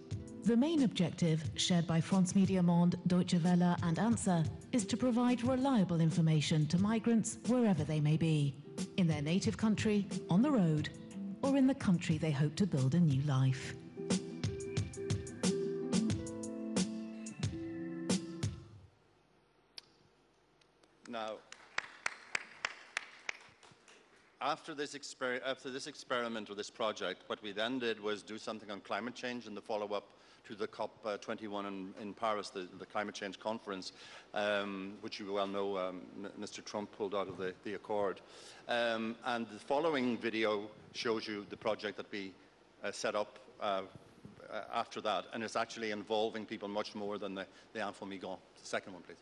The main objective, shared by France Media Monde, Deutsche Welle and ANSA, is to provide reliable information to migrants wherever they may be, in their native country, on the road, or in the country they hope to build a new life. Now, after this experiment or this project, what we then did was do something on climate change in the follow-up to the COP21 in Paris, the climate change conference, which you well know Mr. Trump pulled out of the accord. And the following video shows you the project that we set up after that, and it's actually involving people much more than the Info Migrants. The second one, please.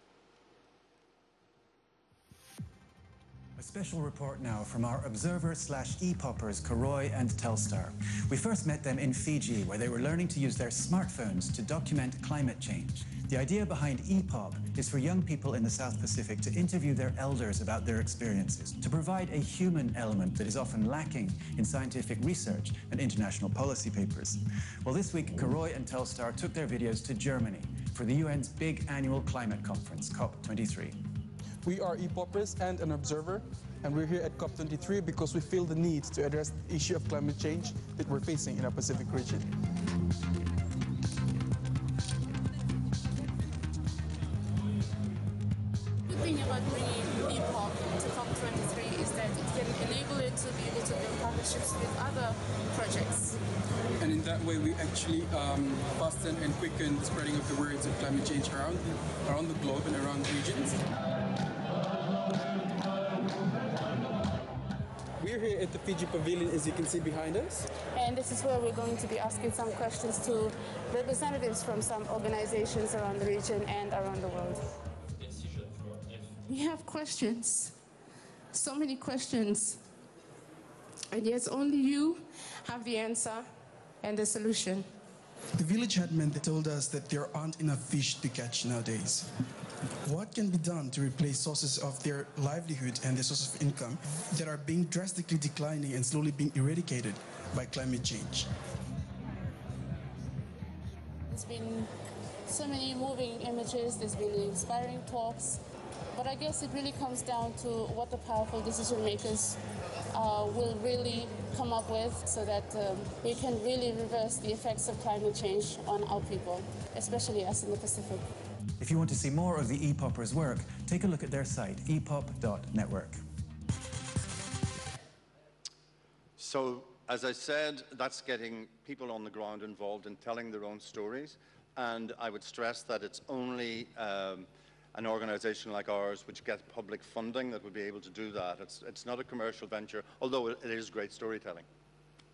A special report now from our observer/e-poppers, Karoy and Telstar. We first met them in Fiji, where they were learning to use their smartphones to document climate change. The idea behind e-pop is for young people in the South Pacific to interview their elders about their experiences, to provide a human element that is often lacking in scientific research and international policy papers. Well, this week, Karoy and Telstar took their videos to Germany for the UN's big annual climate conference, COP23. We are e-poppers and an observer, and we're here at COP23 because we feel the need to address the issue of climate change that we're facing in our Pacific region. The thing about bringing e-pop to COP23 is that it can enable it to be able to build partnerships with other projects. And in that way, we actually fasten and quicken the spreading of the words of climate change around the globe and around regions. We we're here at the Fiji Pavilion, as you can see behind us. And this is where we're going to be asking some questions to representatives from some organizations around the region and around the world. We have questions, so many questions, and yet only you have the answer and the solution. The village headmen told us that there aren't enough fish to catch nowadays. What can be done to replace sources of their livelihood and their sources of income that are being drastically declining and slowly being eradicated by climate change? There's been so many moving images, there's been inspiring talks, but I guess it really comes down to what the powerful decision makers will really come up with so that we can really reverse the effects of climate change on our people, especially us in the Pacific. If you want to see more of the ePoppers' work, take a look at their site, epop.network. So, as I said, that's getting people on the ground involved in telling their own stories. And I would stress that it's only an organization like ours which gets public funding that would be able to do that. It's not a commercial venture, although it is great storytelling.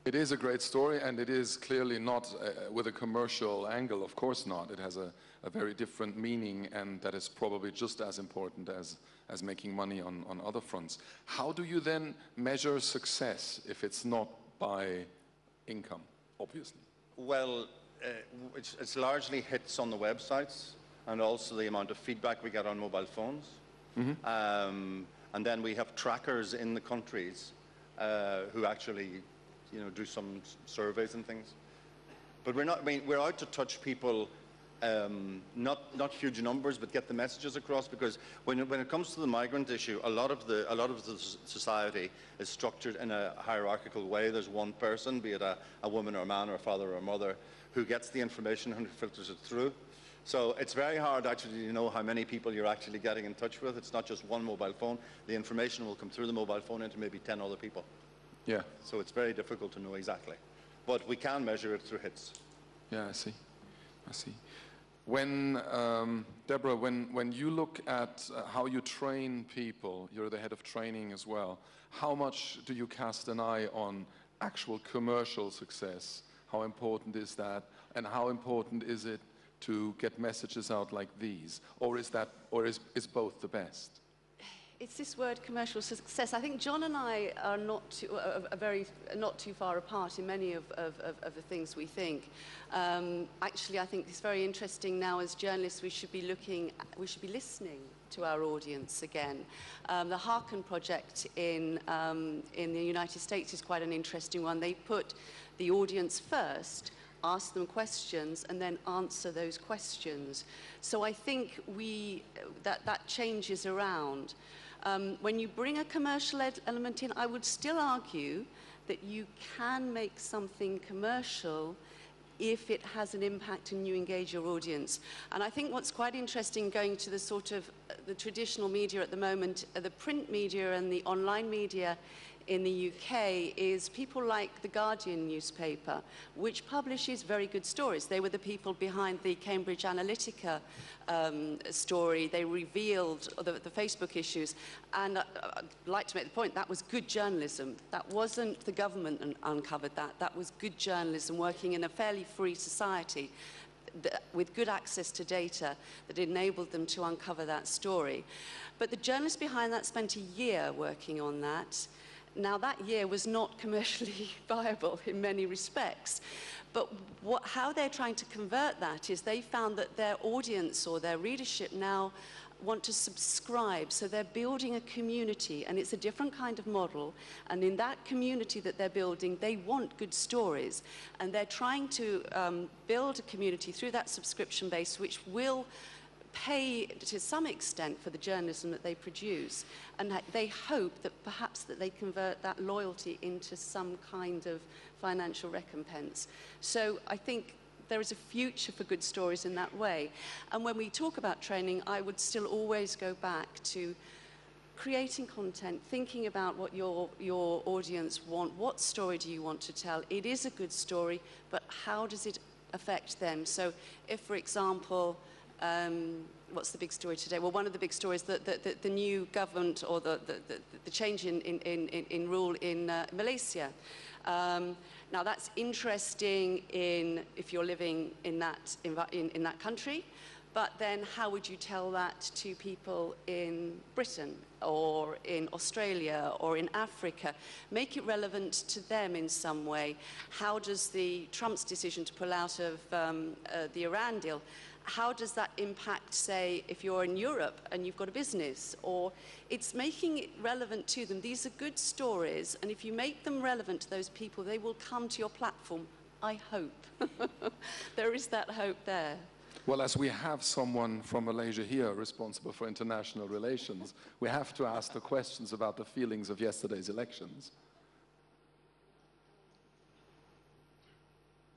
It is a great story, and it is clearly not with a commercial angle, of course not. It has a very different meaning, and that is probably just as important as making money on other fronts. How do you then measure success if it's not by income, obviously? Well, it's largely hits on the websites, and also the amount of feedback we get on mobile phones. Mm-hmm. And then we have trackers in the countries who actually, do some surveys and things. But we're out to touch people, not huge numbers, but get the messages across. Because when it comes to the migrant issue, a lot of the society is structured in a hierarchical way. There's one person, be it a woman or a man or a father or a mother, who gets the information and filters it through. So it's very hard actually to know how many people you're actually getting in touch with. It's not just one mobile phone. The information will come through the mobile phone into maybe 10 other people. Yeah. So it's very difficult to know exactly. But we can measure it through hits. Yeah, I see. When, Deborah, when you look at how you train people, you're the head of training as well, how much do you cast an eye on actual commercial success? How important is that? And how important is it to get messages out like these? Or is both the best? It's this word, commercial success. I think John and I are not too far apart in many of the things we think. Actually, I think it's very interesting now as journalists. We should be listening to our audience again. The Hearken Project in the United States is quite an interesting one. They put the audience first, ask them questions, and then answer those questions. So I think that changes around. When you bring a commercial element in, I would still argue that you can make something commercial if it has an impact and you engage your audience. And I think what's quite interesting going to the sort of the traditional media at the moment, the print media and the online media in the UK, is people like The Guardian newspaper, which publishes very good stories. They were the people behind the Cambridge Analytica story. They revealed the Facebook issues. And I'd like to make the point, that was good journalism. That wasn't the government uncovered that. That was good journalism working in a fairly free society with good access to data that enabled them to uncover that story. But the journalists behind that spent a year working on that. Now, that year was not commercially viable in many respects, but how they're trying to convert that is they found that their audience or their readership now want to subscribe, so they're building a community, and it's a different kind of model, and in that community that they're building, they want good stories, and they're trying to build a community through that subscription base which will pay to some extent for the journalism that they produce, and they hope that perhaps that they convert that loyalty into some kind of financial recompense. So I think there is a future for good stories in that way. And when we talk about training, I would still always go back to creating content, thinking about what your audience want, what story do you want to tell? It is a good story, but how does it affect them? So if, for example, what's the big story today? Well, one of the big stories, the new government or the change in rule in Malaysia. Now that's interesting if you're living in that country, but then how would you tell that to people in Britain or in Australia or in Africa? Make it relevant to them in some way. How does Trump's decision to pull out of the Iran deal, how does that impact, say, if you're in Europe and you've got a business? Or it's making it relevant to them. These are good stories, and if you make them relevant to those people, they will come to your platform, I hope. There is that hope there. Well, as we have someone from Malaysia here responsible for international relations, we have to ask the questions about the feelings of yesterday's elections.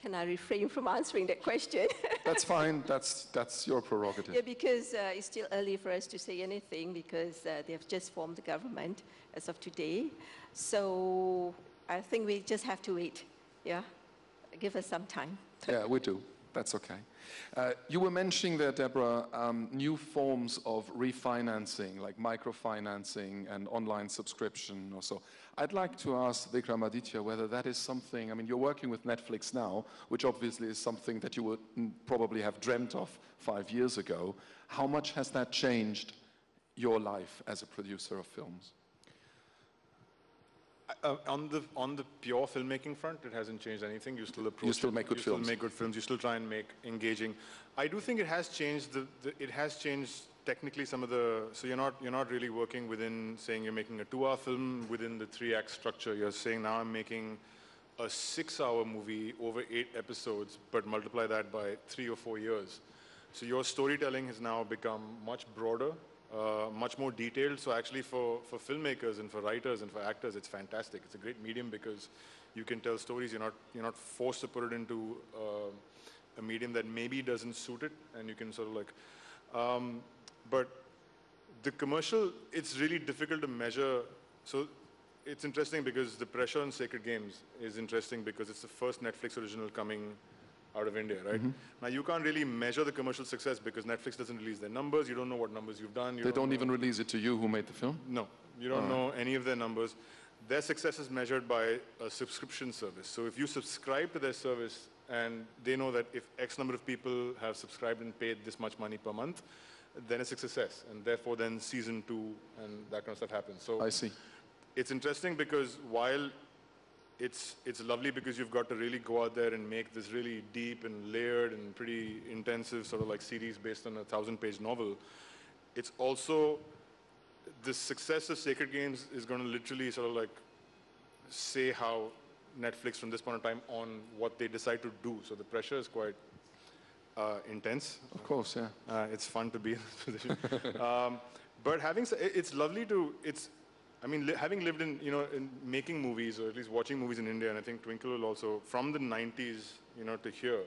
Can I refrain from answering that question? That's fine. That's your prerogative. Yeah, because it's still early for us to say anything because they have just formed the government as of today. So I think we just have to wait. Yeah, give us some time. Yeah, we do. That's okay. You were mentioning there, Deborah, new forms of refinancing, like microfinancing and online subscription or so. I'd like to ask Vikramaditya whether that is something, I mean, you're working with Netflix now, which obviously is something that you would probably have dreamt of 5 years ago. How much has that changed your life as a producer of films? On the pure filmmaking front, it hasn't changed anything. You still approach. You still make good films. You still make good films. You still try and make engaging. I do think it has changed. It has changed technically some of the. So you're not really working within saying you're making a 2-hour film within the 3-act structure. You're saying now I'm making a 6-hour movie over 8 episodes, but multiply that by 3 or 4 years. So your storytelling has now become much broader. Much more detailed. So actually for filmmakers and for writers and for actors, it's fantastic. It's a great medium because you can tell stories. You're not forced to put it into a medium that maybe doesn't suit it, and you can sort of like. But the commercial, it's really difficult to measure. So it's interesting because the pressure on Sacred Games is interesting because it's the first Netflix original coming out of India, right? Now, you can't really measure the commercial success because Netflix doesn't release their numbers. You don't know what numbers you've done. They don't even release it to you who made the film? No, you don't know any of their numbers. Their success is measured by a subscription service. So if you subscribe to their service and they know that if X number of people have subscribed and paid this much money per month, then it's a success. And therefore, then season 2 and that kind of stuff happens. So I see. It's interesting because while it's lovely because you've got to really go out there and make this really deep and layered and pretty intensive sort of like series based on a 1,000-page novel. It's also, the success of Sacred Games is going to literally sort of like say how Netflix from this point in time on what they decide to do. So the pressure is quite intense. Of course, yeah. It's fun to be in this position. But it's lovely to, I mean, having lived in making movies, or at least watching movies in India, and I think Twinkle will also, from the 90s, to here,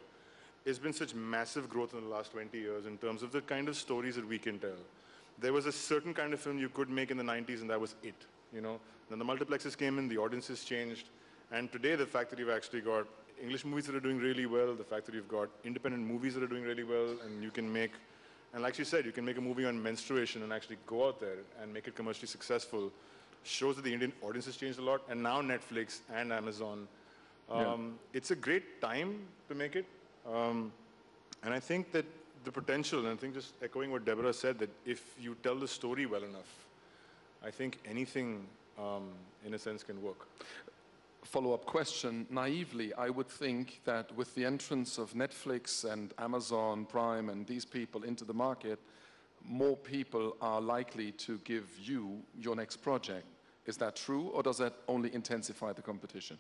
it's been such massive growth in the last 20 years in terms of the kind of stories that we can tell. There was a certain kind of film you could make in the 90s, and that was it, Then the multiplexes came in, the audiences changed, and today the fact that you've actually got English movies that are doing really well, the fact that you've got independent movies that are doing really well, and you can make, and like you said, you can make a movie on menstruation and actually go out there and make it commercially successful, shows that the Indian audience has changed a lot, and now Netflix and Amazon. It's a great time to make it. And I think that the potential, and I think just echoing what Deborah said, that if you tell the story well enough, I think anything, in a sense, can work. Follow-up question. Naively, I would think that with the entrance of Netflix and Amazon Prime and these people into the market, more people are likely to give you your next project. Is that true, or does that only intensify the competition?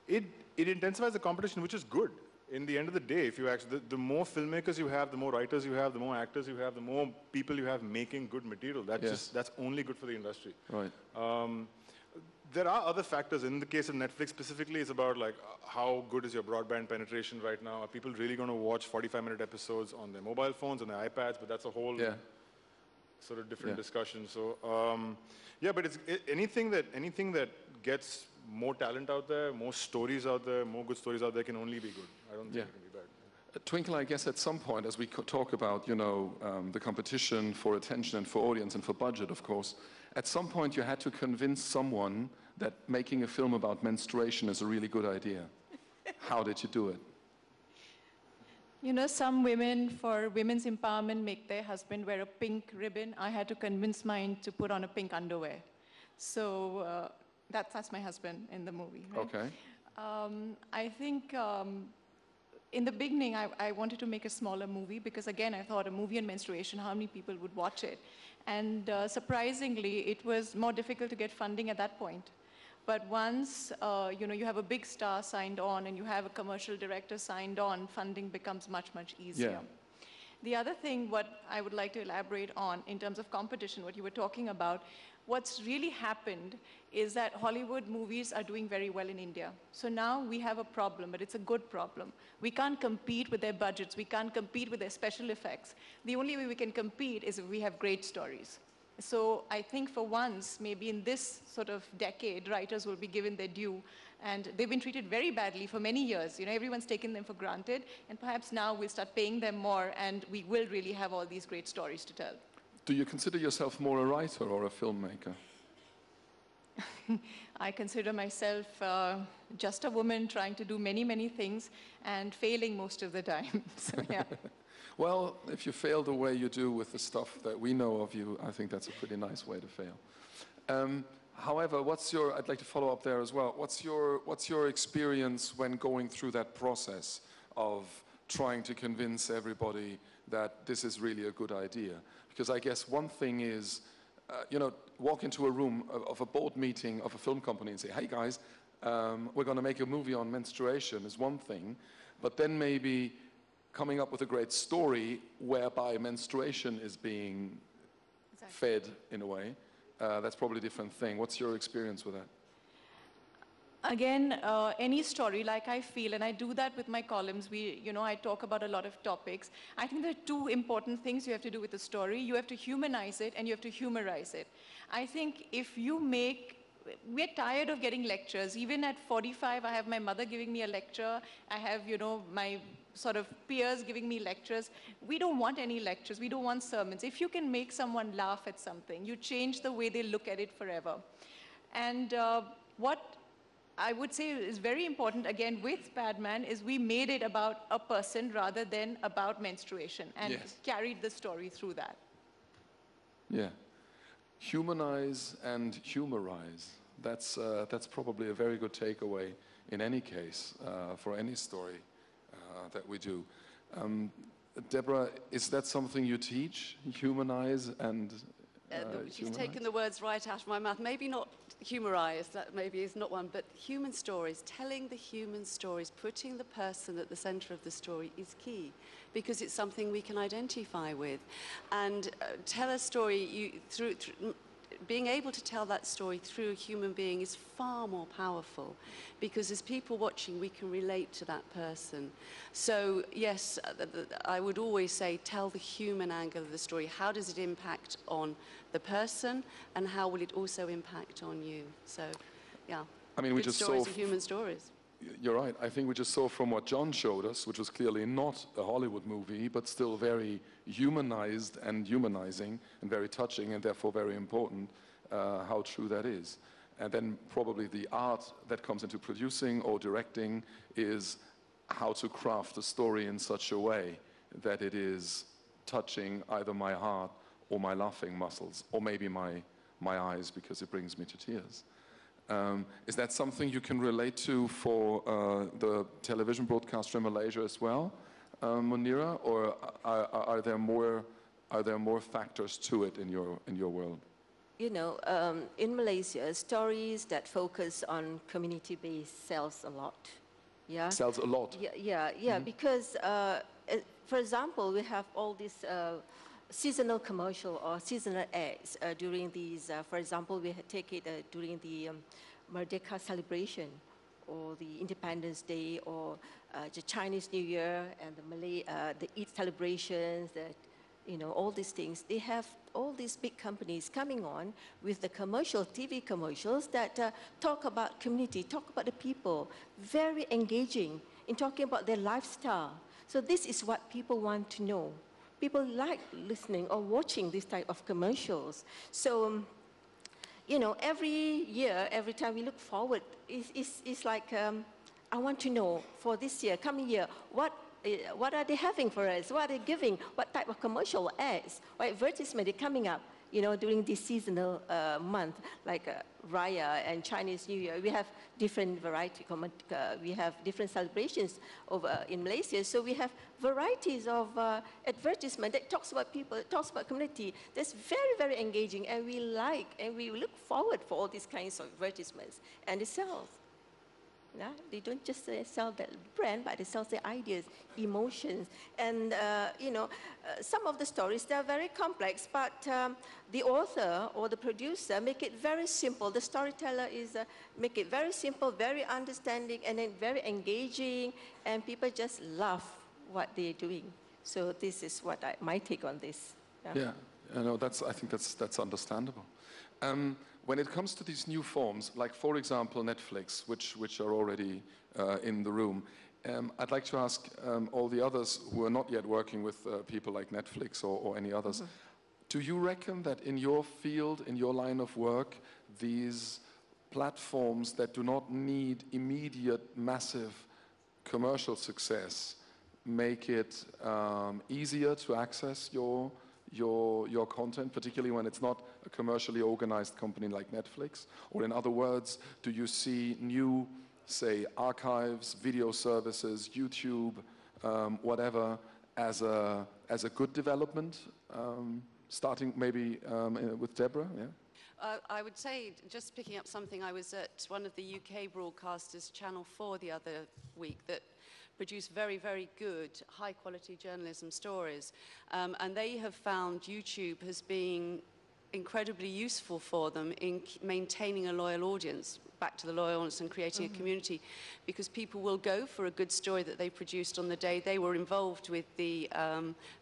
It intensifies the competition, which is good. In the end of the day, if you actually, the more filmmakers you have, the more writers you have, the more actors you have, the more people you have making good material. That's only good for the industry. Right. There are other factors. In the case of Netflix specifically, it's about like how good is your broadband penetration right now? Are people really going to watch 45-minute episodes on their mobile phones, on their iPads? But that's a whole sort of different discussion. So yeah, but it's anything that gets more talent out there, more stories out there, more good stories out there can only be good. I don't think it can be bad. Twinkle, I guess at some point, as we talk about, you know, the competition for attention and for audience and for budget, of course, at some point you had to convince someone that making a film about menstruation is a really good idea. How did you do it? You know, some women, for women's empowerment, make their husband wear a pink ribbon. I had to convince mine to put on a pink underwear. So that's my husband in the movie. Right? Okay. I think in the beginning, I wanted to make a smaller movie because, again, I thought a movie on menstruation, how many people would watch it? And surprisingly, it was more difficult to get funding at that point. But once you know, you have a big star signed on and you have a commercial director signed on, funding becomes much, much easier. Yeah. The other thing, what I would like to elaborate on in terms of competition, what you were talking about, what's really happened is that Hollywood movies are doing very well in India. So now we have a problem, but it's a good problem. We can't compete with their budgets. We can't compete with their special effects. The only way we can compete is if we have great stories. So I think for once, maybe in this sort of decade, writers will be given their due. And they've been treated very badly for many years. You know, everyone's taken them for granted. And perhaps now we'll start paying them more, and we will really have all these great stories to tell. Do you consider yourself more a writer or a filmmaker? I consider myself just a woman trying to do many, many things and failing most of the time. So, yeah. Well, if you fail the way you do with the stuff that we know of you, I think that's a pretty nice way to fail. However, I'd like to follow up there as well. What's your experience when going through that process of trying to convince everybody that this is really a good idea? Because I guess one thing is, you know, walk into a room of a board meeting of a film company and say, hey guys, we're going to make a movie on menstruation is one thing, but then maybe coming up with a great story whereby menstruation is being fed in a way, that's probably a different thing. What's your experience with that? Again, any story, like I feel, and I do that with my columns, I talk about a lot of topics. I think there are two important things you have to do with a story. You have to humanize it and you have to humorize it. I think if you we're tired of getting lectures. Even at 45, I have my mother giving me a lecture. I have, my sort of peers giving me lectures. We don't want any lectures. We don't want sermons. If you can make someone laugh at something, you change the way they look at it forever. And what I would say is very important, again, with Padman, is we made it about a person rather than about menstruation and carried the story through that. Yeah. Humanize and humorize. That's probably a very good takeaway in any case for any story that we do. Deborah, is that something you teach? Humanize and You've taken the words right out of my mouth. Maybe not humorize, that maybe is not one, but human stories, telling the human stories, putting the person at the center of the story is key because it's something we can identify with. And tell a story through being able to tell that story through a human being is far more powerful because as people watching, we can relate to that person. So yes, I would always say, tell the human angle of the story. How does it impact on the person and how will it also impact on you? So yeah, I mean, we just stories are human stories. You're right. I think we just saw from what John showed us, which was clearly not a Hollywood movie, but still very humanized and humanizing and very touching and therefore very important, how true that is. And then probably the art that comes into producing or directing is how to craft a story in such a way that it is touching either my heart or my laughing muscles or maybe my eyes because it brings me to tears. Is that something you can relate to for the television broadcaster in Malaysia as well, Munira, or are there more factors to it in your world? You know, in Malaysia, stories that focus on community-based sells a lot. Yeah. Sells a lot. Yeah. Mm-hmm. Because, for example, we have all these seasonal commercial or seasonal ads during these, for example, we take it during the Merdeka celebration or the Independence Day or the Chinese New Year and the Eid celebrations, all these things. They have all these big companies coming on with the TV commercials that talk about community, talk about the people, very engaging in talking about their lifestyle. So this is what people want to know. People like listening or watching this type of commercials. So, you know, every year, every time we look forward, it's like, I want to know for this year, coming year, what are they having for us? What are they giving? What type of commercial ads or advertisement are coming up? You know, during this seasonal month, like Raya and Chinese New Year, we have different variety. We have different celebrations over in Malaysia. So we have varieties of advertisement that talks about people, talks about community. That's very, very engaging, and we like and we look forward for all these kinds of advertisements. And it sells. Yeah? They don't just sell the brand, but they sell their ideas, emotions. And, you know, some of the stories, they're very complex, but the author or the producer make it very simple. The storyteller is make it very simple, very understanding, and then very engaging, and people just love what they're doing. So this is what my take on this. Yeah, no, I think that's understandable. When it comes to these new forms, like, for example, Netflix, which are already in the room, I'd like to ask all the others who are not yet working with people like Netflix or any others, do you reckon that in your field, in your line of work, these platforms that do not need immediate, massive commercial success make it easier to access your content, particularly when it's not a commercially organized company like Netflix? Or in other words, do you see new, say, archives, video services, YouTube, whatever, as a good development? Starting maybe with Deborah, yeah? I would say, just picking up something, I was at one of the UK broadcasters, Channel 4, the other week, that produce very, very good, high-quality journalism stories. And they have found YouTube has been incredibly useful for them in maintaining a loyal audience, back to the loyal audience and creating a community, because people will go for a good story that they produced on the day they were involved with the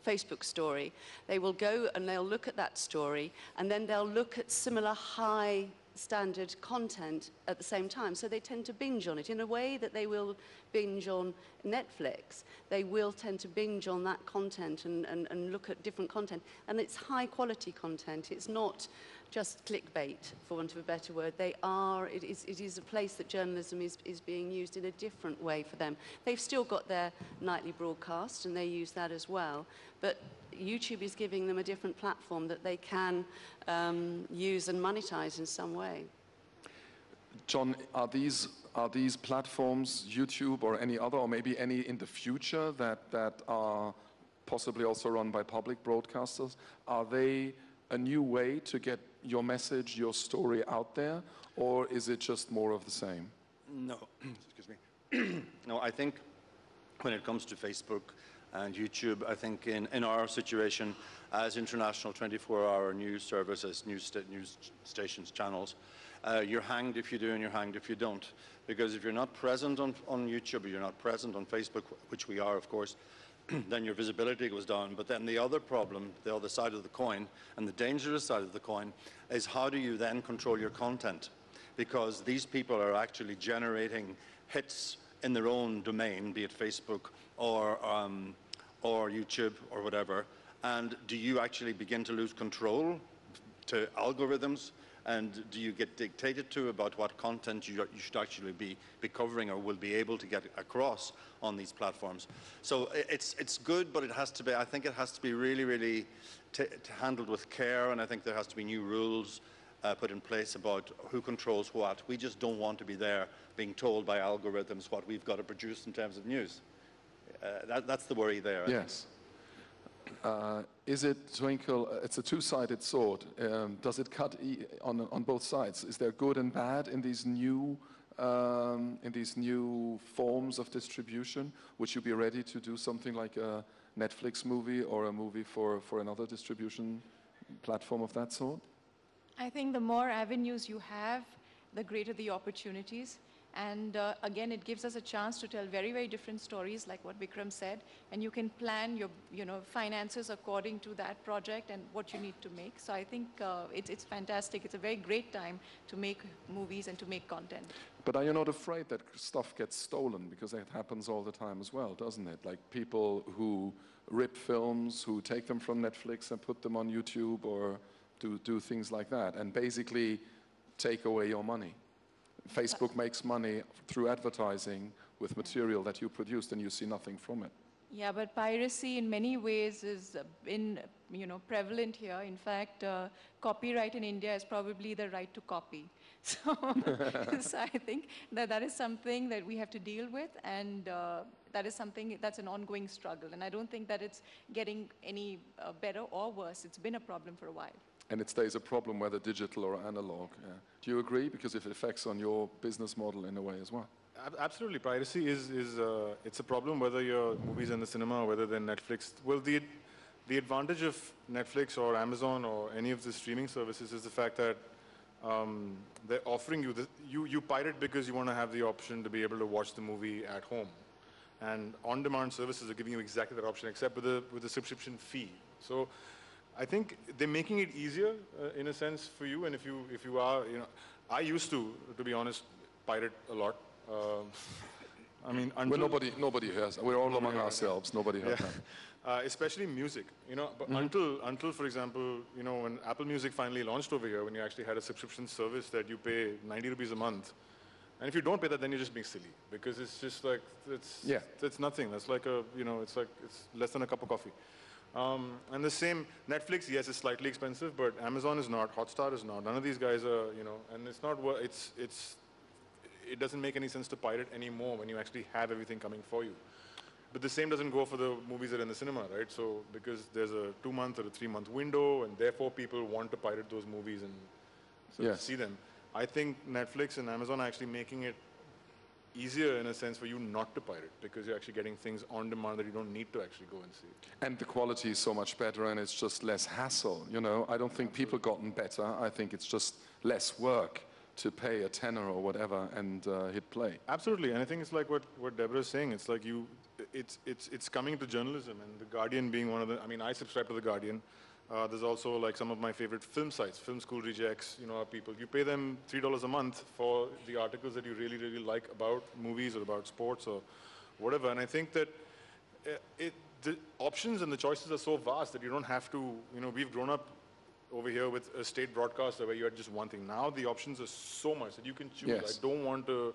Facebook story. They will go and they'll look at that story, and then they'll look at similar high standard content at the same time. So they tend to binge on it in a way that they will binge on Netflix. They will tend to binge on that content and look at different content. And it's high quality content. It's not just clickbait, for want of a better word. It is a place that journalism is being used in a different way for them. They've still got their nightly broadcast and they use that as well. But YouTube is giving them a different platform that they can use and monetize in some way. John, are these platforms, YouTube or any other, or maybe any in the future that are possibly also run by public broadcasters, are they a new way to get your message, your story out there, or is it just more of the same? No, excuse me. No, I think when it comes to Facebook and YouTube, I think in our situation as international 24-hour news services, news stations, channels, you're hanged if you do and you're hanged if you don't. Because if you're not present on YouTube or you're not present on Facebook, which we are, of course, then your visibility goes down. But then the other problem, the other side of the coin, and the dangerous side of the coin, is how do you then control your content? Because these people are actually generating hits in their own domain, be it Facebook or YouTube or whatever. And do you actually begin to lose control to algorithms? And do you get dictated to about what content you should actually be covering or will be able to get across on these platforms? So it's good, but it has to be, I think it has to be really, really handled with care, and I think there has to be new rules put in place about who controls what. We just don't want to be there being told by algorithms what we've got to produce in terms of news. That's the worry there. Yes. Is it, Twinkle, it's a two-sided sword. Does it cut on both sides? Is there good and bad in these new forms of distribution? Would you be ready to do something like a Netflix movie or a movie for another distribution platform of that sort? I think the more avenues you have, the greater the opportunities. And again, it gives us a chance to tell very, very different stories, like what Vikram said, and you can plan your finances according to that project and what you need to make. So I think it's fantastic. It's a very great time to make movies and to make content. But are you not afraid that stuff gets stolen? Because that happens all the time as well, doesn't it? Like people who rip films, who take them from Netflix and put them on YouTube or do things like that, and basically take away your money. Facebook makes money through advertising with material that you produced, and you see nothing from it. Yeah, but piracy in many ways is prevalent here. In fact, copyright in India is probably the right to copy. So, so I think that is something that we have to deal with, and that is something that's an ongoing struggle. And I don't think that it's getting any better or worse. It's been a problem for a while. And it stays a problem whether digital or analog. Yeah. Do you agree? Because it affects on your business model in a way as well. Absolutely. Piracy it's a problem whether your movie's in the cinema or whether they're Netflix. Well, the advantage of Netflix or Amazon or any of the streaming services is the fact that they're offering you, you pirate because you want to have the option to be able to watch the movie at home. And on-demand services are giving you exactly that option, except with the subscription fee. So I think they're making it easier in a sense for you. And if you are, I used to be honest, pirate a lot. I mean, until nobody hears. We're all among ourselves. Nobody heard that. Especially music, But until, for example, when Apple Music finally launched over here, when you actually had a subscription service that you pay 90 rupees a month, and if you don't pay that, then you're just being silly because it's just like it's nothing. That's like it's less than a cup of coffee. And the same, Netflix, yes, it's slightly expensive, but Amazon is not, Hotstar is not. None of these guys are, and it's not, it doesn't make any sense to pirate anymore when you actually have everything coming for you. But the same doesn't go for the movies that are in the cinema, right? So, because there's a 2-month or a 3-month window, and therefore people want to pirate those movies and see them. I think Netflix and Amazon are actually making it easier in a sense for you not to pirate because you're actually getting things on demand that you don't need to actually go and see. And the quality is so much better and it's just less hassle, I don't think people gotten better. I think it's just less work to pay a tenner or whatever and hit play. Absolutely, and I think it's like what Deborah is saying. It's like it's coming to journalism, and The Guardian being one of the, I mean, I subscribe to The Guardian. There's also like some of my favorite film sites, Film School Rejects, people. You pay them $3 a month for the articles that you really, really like about movies or about sports or whatever. And I think that the options and the choices are so vast that you don't have to, we've grown up over here with a state broadcaster where you had just one thing. Now the options are so much that you can choose. Yes. I don't want to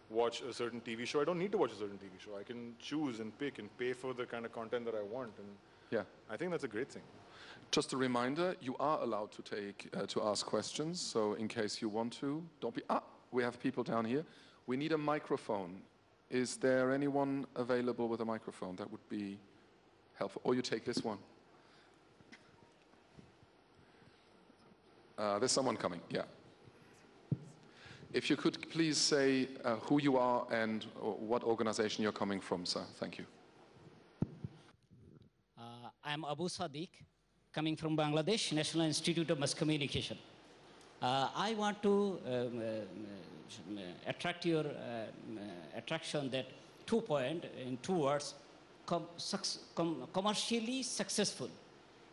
watch a certain TV show. I don't need to watch a certain TV show. I can choose and pick and pay for the kind of content that I want. And I think that's a great thing. Just a reminder, you are allowed to ask questions. So in case you want to, don't be, we have people down here. We need a microphone. Is there anyone available with a microphone? That would be helpful. Or you take this one. There's someone coming, yeah. If you could please say who you are and what organization you're coming from, sir. Thank you. I'm Abu Sadiq, coming from Bangladesh, National Institute of Mass Communication. I want to attract your attraction that 2 points, in 2 words, commercially successful.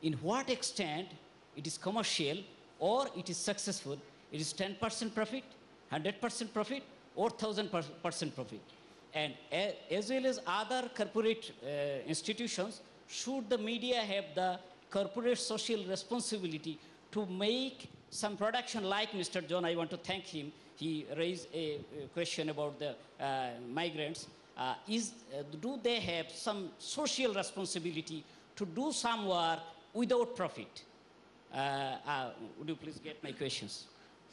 In what extent it is commercial or it is successful? It is 10% profit, 100% profit, or 1,000% profit. And as well as other corporate institutions, should the media have the corporate social responsibility to make some production like Mr. John? I want to thank him. He raised a question about the migrants. Do they have some social responsibility to do some work without profit? Would you please get my questions?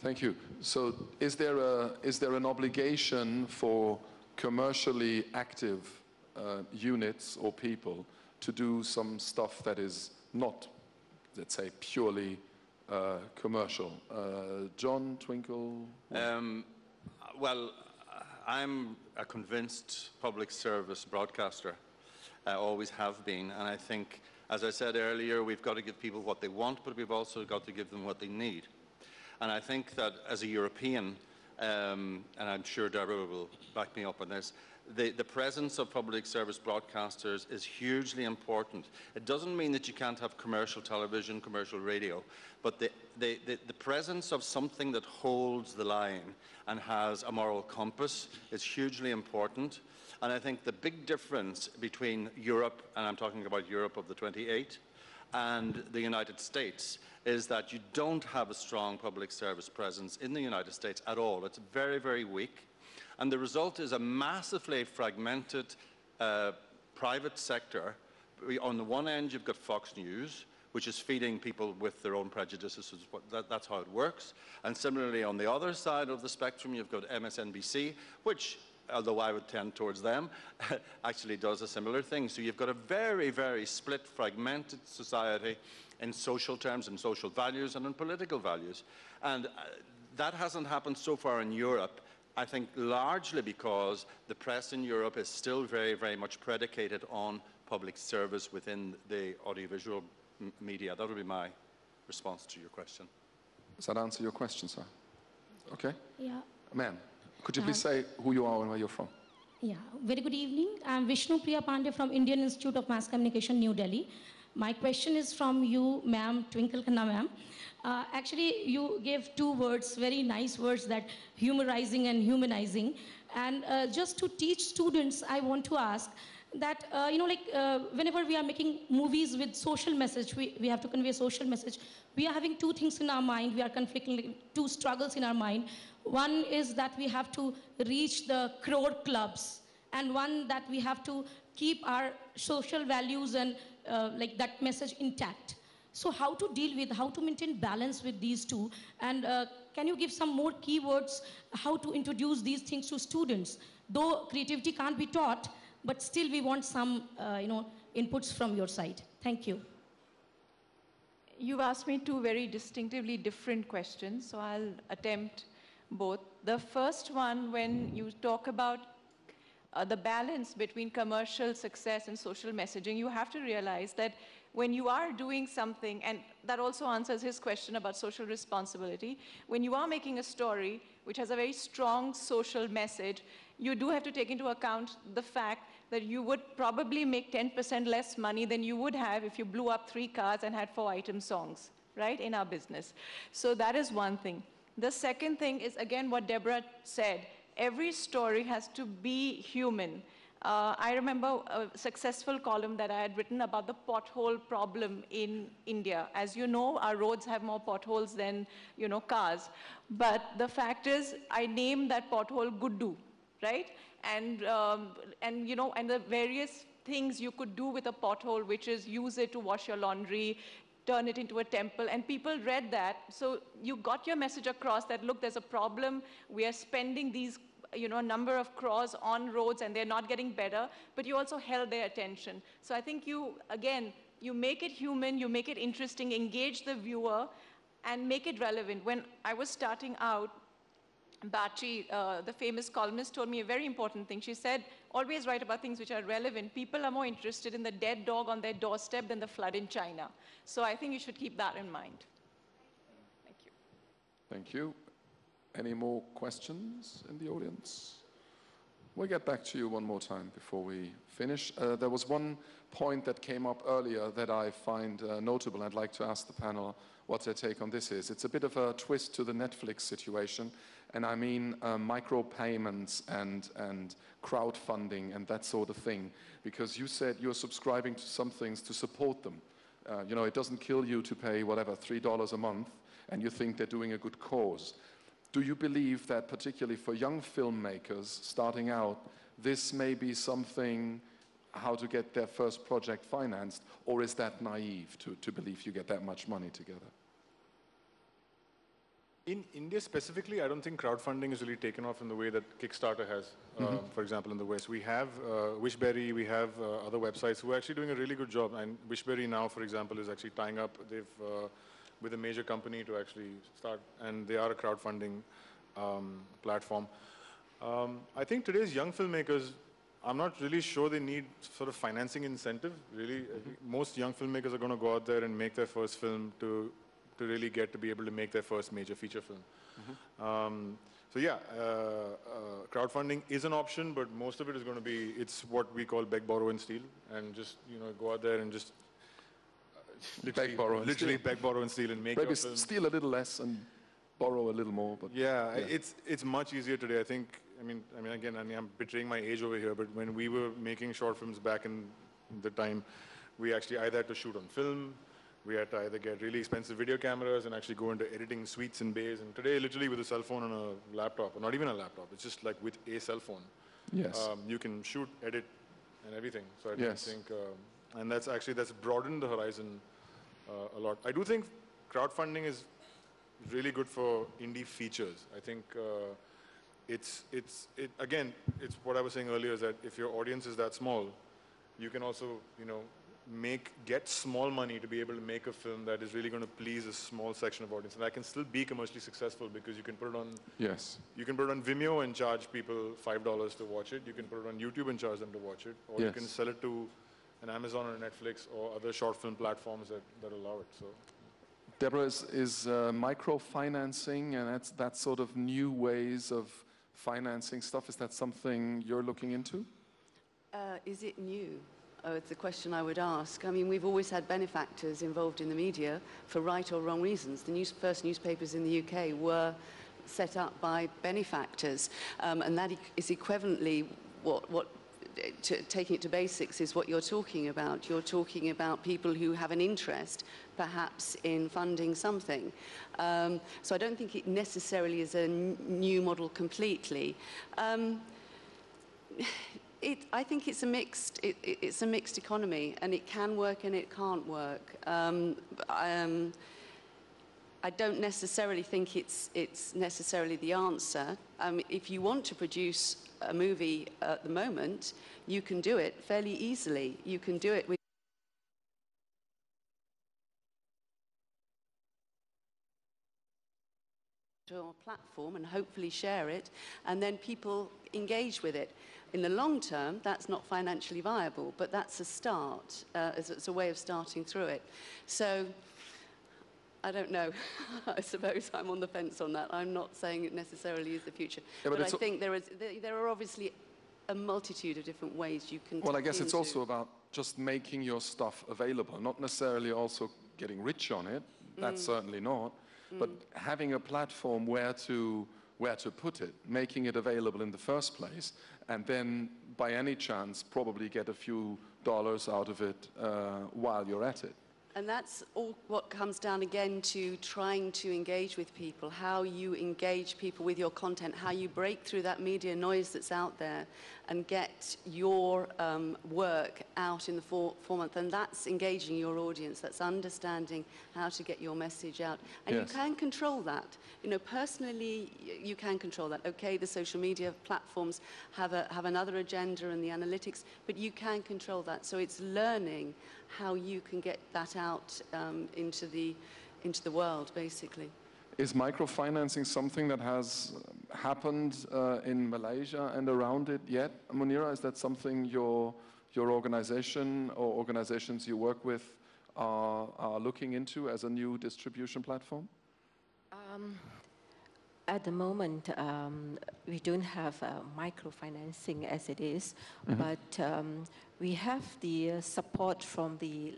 Thank you. So is there an obligation for commercially active units or people to do some stuff that is not, let's say, purely commercial? John, Twinkle? Well, I'm a convinced public service broadcaster. I always have been. And I think, as I said earlier, we've got to give people what they want, but we've also got to give them what they need. And I think that as a European, and I'm sure Deborah will back me up on this, the presence of public service broadcasters is hugely important. It doesn't mean that you can't have commercial television, commercial radio, but the presence of something that holds the line and has a moral compass is hugely important. And I think the big difference between Europe, and I'm talking about Europe of the 28, and the United States, is that you don't have a strong public service presence in the United States at all. It's very, very weak. And the result is a massively fragmented private sector. On the one end, you've got Fox News, which is feeding people with their own prejudices. That's how it works. And similarly, on the other side of the spectrum, you've got MSNBC, which, although I would tend towards them, actually does a similar thing. So you've got a very, very split, fragmented society in social terms, in social values, and in political values. And that hasn't happened so far in Europe, I think largely because the press in Europe is still very, very much predicated on public service within the audiovisual media. That would be my response to your question. Does that answer your question, sir? Okay. Yeah. Ma'am, could you please say who you are and where you're from? Yeah. Very good evening. I'm Vishnu Priya Pandey from Indian Institute of Mass Communication, New Delhi. My question is from you, ma'am, Twinkle Khanna ma'am. Actually, you gave two words, very nice words, that humorizing and humanizing. And just to teach students, I want to ask that, whenever we are making movies with social message, we have to convey a social message. We are having two things in our mind. We are conflicting two struggles in our mind. One is that we have to reach the crore clubs, and one that we have to keep our social values and that message intact. So how to deal with, how to maintain balance with these two? And can you give some more keywords, how to introduce these things to students? Though creativity can't be taught, but still we want some, inputs from your side. Thank you. You've asked me two very distinctively different questions, so I'll attempt both. The first one, when you talk about the balance between commercial success and social messaging, you have to realize that when you are doing something, and that also answers his question about social responsibility, when you are making a story which has a very strong social message, you do have to take into account the fact that you would probably make 10% less money than you would have if you blew up 3 cars and had 4-item songs, right, in our business. So that is one thing. The second thing is, again, what Deborah said. Every story has to be human. I remember a successful column that I had written about the pothole problem in India. As you know, our roads have more potholes than, cars. But the fact is, I named that pothole Guddu, right? And the various things you could do with a pothole, which is use it to wash your laundry, turn it into a temple, and people read that. So you got your message across that, look, there's a problem. We are spending these a number of crores on roads and they're not getting better, but you also held their attention. So I think you make it human, you make it interesting, engage the viewer, and make it relevant. When I was starting out, Bachi, the famous columnist, told me a very important thing. She said, always write about things which are relevant. People are more interested in the dead dog on their doorstep than the flood in China. So I think you should keep that in mind. Thank you. Thank you. Any more questions in the audience? We'll get back to you one more time before we finish. There was one point that came up earlier that I find notable. I'd like to ask the panel what their take on this is. It's a bit of a twist to the Netflix situation, and I mean micropayments and crowdfunding and that sort of thing, because you said you're subscribing to some things to support them. It doesn't kill you to pay, whatever, $3 a month, and you think they're doing a good cause. Do you believe that, particularly for young filmmakers starting out, this may be something, how to get their first project financed, or is that naive to believe you get that much money together? In India specifically, I don't think crowdfunding is really taken off in the way that Kickstarter has, for example, in the West. We have Wishberry, we have other websites who are actually doing a really good job. And Wishberry now, for example, is actually tying up with a major company to actually start, and they are a crowdfunding platform. I think today's young filmmakers, I'm not really sure they need sort of financing incentive, really. Most young filmmakers are going to go out there and make their first film to to really get to be able to make their first major feature film. So yeah, crowdfunding is an option, but most of it is going to be, it's what we call beg, borrow, and steal, and just, go out there and just beg, borrow, and steal and make maybe your film. steal a little less and borrow a little more. But yeah, it's much easier today. I think, again, I'm betraying my age over here, but when we were making short films back in the time, we actually either had to shoot on film, we had to either get really expensive video cameras and actually go into editing suites and bays. And today, literally with a cell phone and a laptop, or not even a laptop, it's just like with a cell phone. Yes. You can shoot, edit, and everything. So I Yes. think, and that's broadened the horizon a lot. I do think crowdfunding is really good for indie features. I think again, it's what I was saying earlier, is that if your audience is that small, you can also, get small money to be able to make a film that is really going to please a small section of audience. And that can still be commercially successful because you can put it on, you can put it on Vimeo and charge people $5 to watch it. You can put it on YouTube and charge them to watch it. Or you can sell it to an Amazon or a Netflix or other short film platforms that allow it. So, Deborah, is microfinancing and that sort of new ways of financing stuff, is that something you're looking into? Is it new? Oh, it's a question I would ask. I mean, we've always had benefactors involved in the media for right or wrong reasons. The first newspapers in the UK were set up by benefactors, and that is equivalently taking it to basics is what you're talking about. You're talking about people who have an interest, perhaps, in funding something. So I don't think it necessarily is a new model completely. I think it's a mixed economy, and it can work and it can't work. I don't necessarily think it's necessarily the answer. If you want to produce a movie at the moment, you can do it fairly easily. You can do it with a platform and hopefully share it, and then people engage with it. In the long term, that's not financially viable, but that's a start. It's a way of starting through it. So, I don't know. I suppose I'm on the fence on that. I'm not saying it necessarily is the future. Yeah, but I think there are obviously a multitude of different ways you can. Well, I guess it's also about just making your stuff available, not necessarily also getting rich on it. That's certainly not. But having a platform where to put it, making it available in the first place, and then by any chance probably get a few dollars out of it while you're at it. And that's all what comes down again to trying to engage with people, how you engage people with your content, how you break through that media noise that's out there and get your work out in the format. And that's engaging your audience, that's understanding how to get your message out. And you can control that. Personally, you can control that. Okay, the social media platforms have another agenda and the analytics, but you can control that. So it's learning how you can get that out into the world, basically. Is microfinancing something that has happened in Malaysia and around it yet? Munira, is that something your organization or organizations you work with are looking into as a new distribution platform? At the moment, we don't have microfinancing as it is, but we have the support from the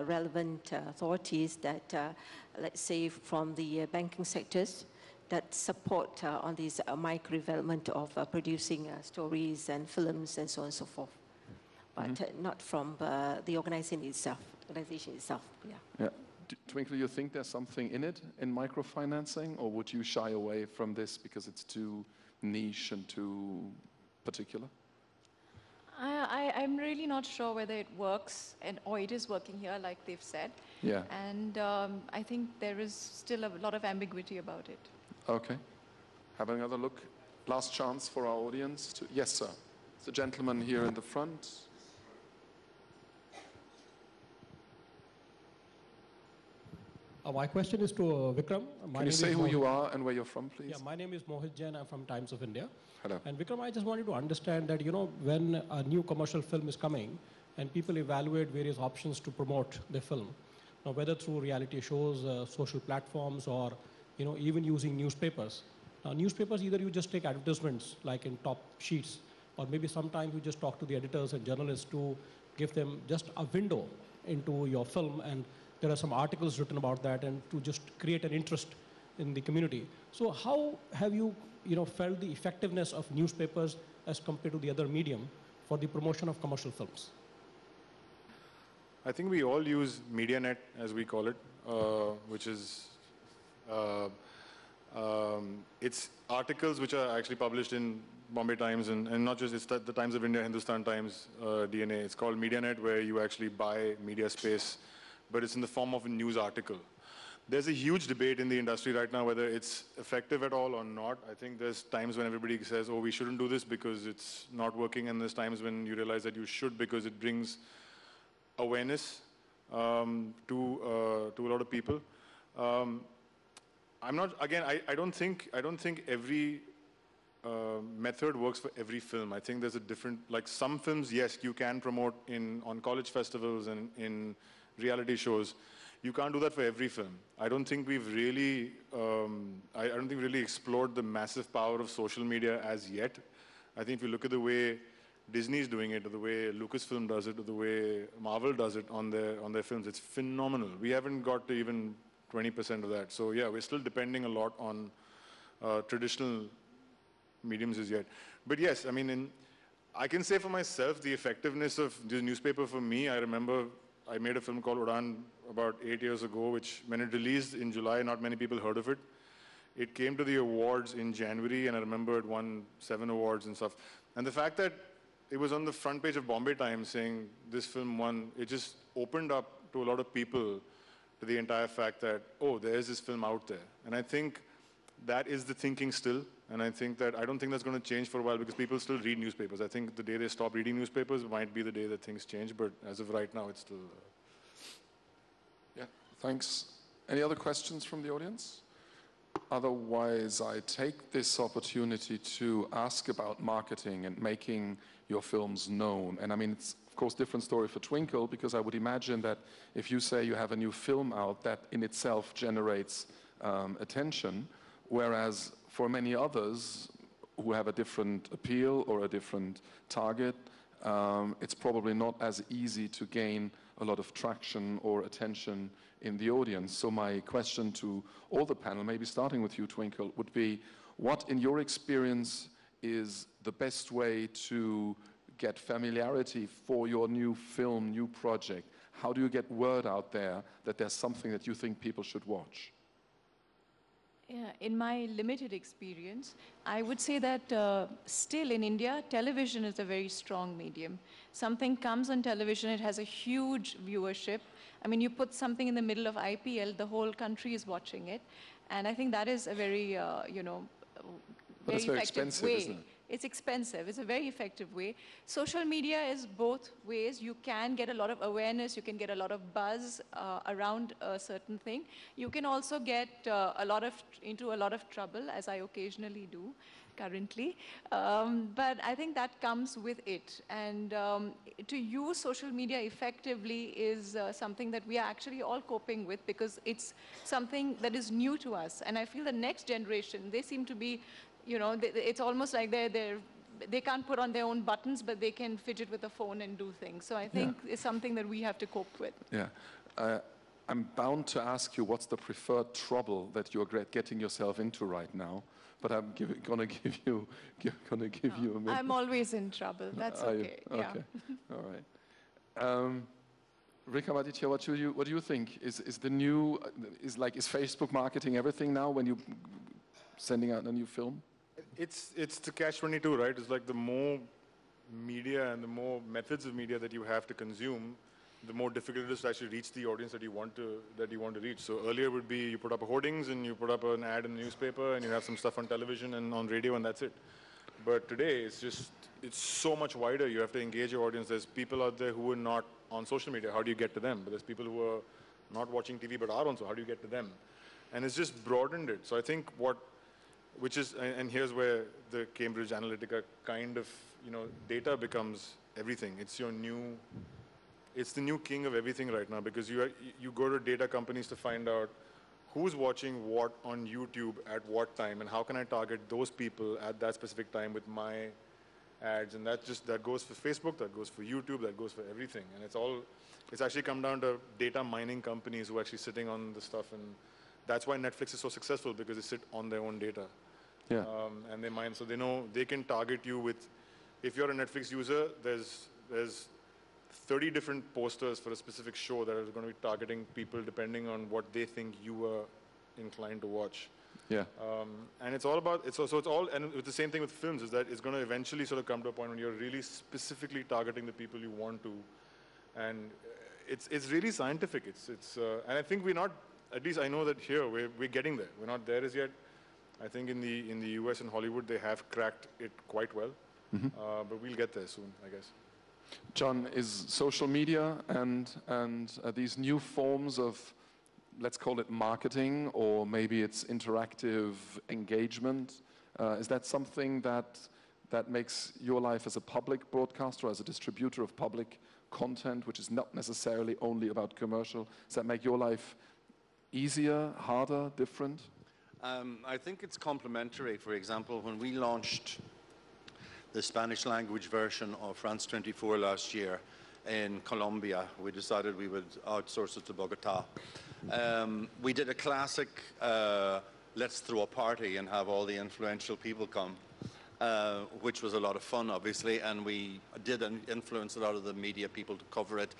relevant authorities that, let's say, from the banking sectors that support on this micro-development of producing stories and films and so on and so forth, but not from the organization itself. Yeah. Twinkle, you think there's something in it, in microfinancing, or would you shy away from this because it's too niche and too particular? I'm really not sure whether it works or it is working here, like they've said. Yeah. And I think there is still a lot of ambiguity about it. Okay. Have another look. Last chance for our audience. Yes, sir. The gentleman here in the front. My question is to Vikram. Can you say who you are and where you're from, please? Yeah, my name is Mohit Jain. I'm from Times of India. Hello. And Vikram, I just wanted to understand that, when a new commercial film is coming and people evaluate various options to promote the film, Now, whether through reality shows, social platforms, or even using newspapers. Now, newspapers, either you just take advertisements like in top sheets, or maybe sometimes you just talk to the editors and journalists to give them just a window into your film, and there are some articles written about that, and to just create an interest in the community. So how have you, felt the effectiveness of newspapers as compared to the other medium for the promotion of commercial films? I think we all use MediaNet, as we call it, which is it's articles which are actually published in Bombay Times, and not just, it's the Times of India, Hindustan Times, DNA. It's called MediaNet, where you actually buy media space, but it's in the form of a news article. There's a huge debate in the industry right now whether it's effective at all or not. I think there's times when everybody says, oh, we shouldn't do this because it's not working, and there's times when you realize that you should because it brings awareness to a lot of people. I'm not, again, I don't think every method works for every film. I think there's a different, like some films, yes, you can promote on college festivals and in reality shows. You can't do that for every film. I don't think we've really, I don't think we really explored the massive power of social media as yet. I think if you look at the way Disney's doing it, or the way Lucasfilm does it, or the way Marvel does it on their films, it's phenomenal. We haven't got to even 20% of that. So yeah, we're still depending a lot on traditional mediums as yet. But yes, I mean, I can say for myself, the effectiveness of the newspaper for me, I remember I made a film called Udaan about 8 years ago, which when it released in July, not many people heard of it. It came to the awards in January, and I remember it won 7 awards and stuff. And the fact that it was on the front page of Bombay Times saying this film won, it just opened up to a lot of people to the entire fact that, oh, there is this film out there. And I think that is the thinking still. And I think that, I don't think that's going to change for a while because people still read newspapers. I think the day they stop reading newspapers might be the day that things change, but as of right now, it's still... Yeah, thanks. Any other questions from the audience? Otherwise, I take this opportunity to ask about marketing and making your films known. And I mean, it's of course different story for Twinkle, because I would imagine that if you say you have a new film out, that in itself generates attention, whereas for many others who have a different appeal or a different target, it's probably not as easy to gain a lot of traction or attention in the audience. So my question to all the panel, maybe starting with you, Twinkle, would be, what in your experience is the best way to get familiarity for your new film, new project? How do you get word out there that there's something that you think people should watch? Yeah, in my limited experience, I would say that still in India, television is a very strong medium. Something comes on television, it has a huge viewership. I mean, you put something in the middle of IPL, the whole country is watching it. And I think that is a very, But it's very expensive, way. isn't it? It's expensive. It's a very effective way. Social media is both ways. You can get a lot of awareness. You can get a lot of buzz around a certain thing. You can also get into a lot of trouble, as I occasionally do currently. But I think that comes with it. And to use social media effectively is something that we are actually all coping with, because it's something that is new to us. And I feel the next generation, they seem to be, it's almost like they can't put on their own buttons, but they can fidget with the phone and do things. So I think it's something that we have to cope with. Yeah. I'm bound to ask you what's the preferred trouble that you're getting yourself into right now, but I'm gonna give you a minute. I'm always in trouble. That's okay. Yeah. Okay. All right. Vikramaditya, what do you think? Is Facebook marketing everything now when you sending out a new film? It's the catch-22, right? It's like the more media and the more methods of media that you have to consume, the more difficult it is to actually reach the audience that you want to reach. So earlier would be you put up hoardings and you put up an ad in the newspaper and you have some stuff on television and on radio and that's it. But today it's so much wider. You have to engage your audience. There's people out there who are not on social media. How do you get to them? But there's people who are not watching TV but are on, so how do you get to them? And it's just broadened it. So I think and here's where the Cambridge Analytica kind of, data becomes everything. It's your new it's the new king of everything right now, because you go to data companies to find out who's watching what on YouTube at what time, and how can I target those people at that specific time with my ads. And that goes for Facebook, that goes for YouTube, that goes for everything. And it's actually come down to data mining companies who are actually sitting on the stuff, and that's why Netflix is so successful, because they sit on their own data. Yeah. And they mine, so they know they can target you with, if you're a Netflix user, there's 30 different posters for a specific show that are going to be targeting people depending on what they think you are inclined to watch. Yeah. And it's all about, it's all, and with the same thing with films, is that it's going to eventually sort of come to a point when you're really specifically targeting the people you want to. And it's really scientific. And I think we're not, at least I know that here, we're getting there. We're not there as yet. I think in the US and Hollywood, they have cracked it quite well. But we'll get there soon, I guess. John, is social media and these new forms of, let's call it marketing, or maybe it's interactive engagement, is that something that makes your life as a public broadcaster, as a distributor of public content, which is not necessarily only about commercial, does that make your life easier, harder, different? I think it's complementary. For example, when we launched the Spanish language version of France 24 last year in Colombia, we decided we would outsource it to Bogota. We did a classic, let's throw a party and have all the influential people come, which was a lot of fun, obviously, and we did influence a lot of the media people to cover it.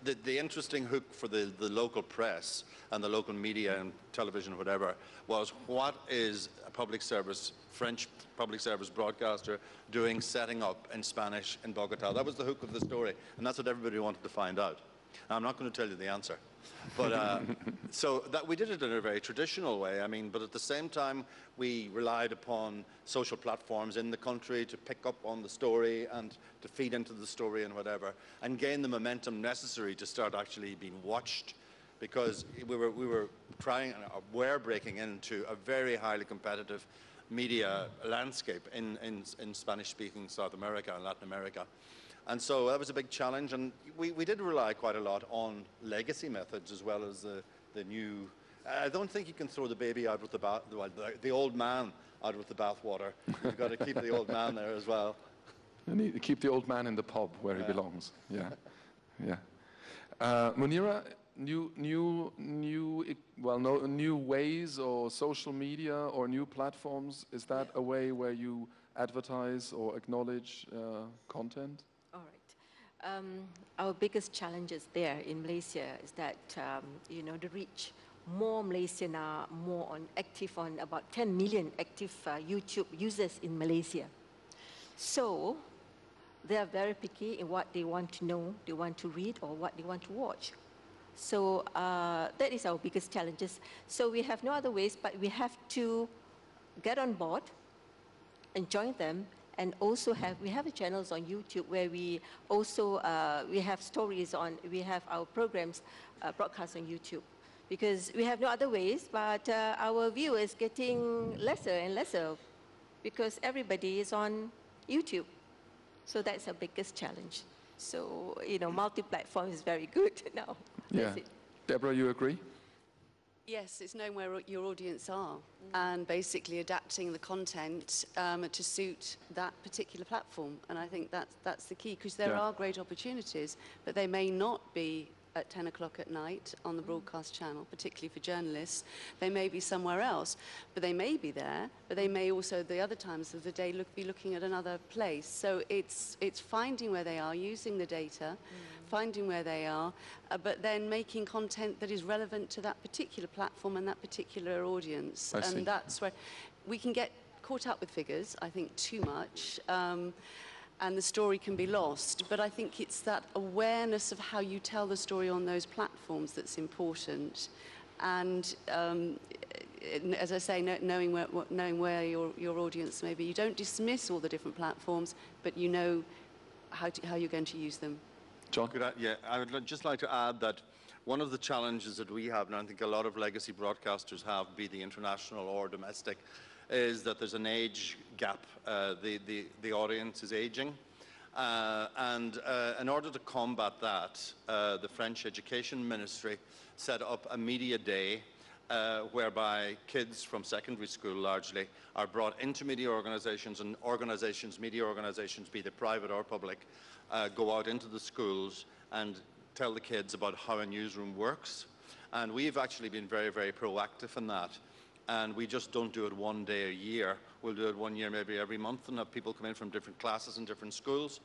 The interesting hook for the local press and the local media and television or whatever was, what is a public service, French public service broadcaster doing setting up in Spanish in Bogota? That was the hook of the story, and that's what everybody wanted to find out. Now, I'm not going to tell you the answer. But so that we did it in a very traditional way. I mean, but at the same time, we relied upon social platforms in the country to pick up on the story and to feed into the story and whatever, and gain the momentum necessary to start actually being watched, because we were trying, we're breaking into a very highly competitive media landscape in Spanish-speaking South America and Latin America. And so that was a big challenge, and we did rely quite a lot on legacy methods as well as the new. I don't think you can throw the baby out with the old man out with the bathwater. You've got to keep the old man there as well. You need to keep the old man in the pub where he belongs. Yeah, yeah. Munira, new ways or social media or new platforms. Is that a way where you advertise or acknowledge content? All right. Our biggest challenges there in Malaysia is that, the reach. More Malaysians are active on about 10 million active YouTube users in Malaysia. So they are very picky in what they want to know, they want to read, or what they want to watch. So that is our biggest challenges. So we have no other ways, but we have to get on board and join them. And also we have channels on YouTube where we also we have stories on, we have our programs broadcast on YouTube, because we have no other ways. But our viewers getting lesser and lesser because everybody is on YouTube. So that's our biggest challenge. So multi-platform is very good now. Yeah, Deborah, you agree? Yes, it's knowing where your audience are and basically adapting the content to suit that particular platform. And I think that's the key, because there are great opportunities, but they may not be at 10 o'clock at night on the broadcast channel, particularly for journalists. They may be somewhere else, but they may be there, but they may also, the other times of the day, be looking at another place. So it's finding where they are, using the data, finding where they are, but then making content that is relevant to that particular platform and that particular audience. And that's where we can get caught up with figures, I think, too much. And the story can be lost. But I think it's that awareness of how you tell the story on those platforms that's important. And as I say, knowing where your audience may be. You don't dismiss all the different platforms, but you know how you're going to use them. John? I would just like to add that one of the challenges that we have, and I think a lot of legacy broadcasters have, be the international or domestic, is that there's an age gap. The audience is aging, In order to combat that, the French Education Ministry set up a media day whereby kids from secondary school largely are brought into media organizations, and media organizations, be they private or public, go out into the schools and tell the kids about how a newsroom works. And we've actually been very, very proactive in that. And we just don't do it one day a year. We'll do it 1 year, maybe every month, and have people come in from different classes and different schools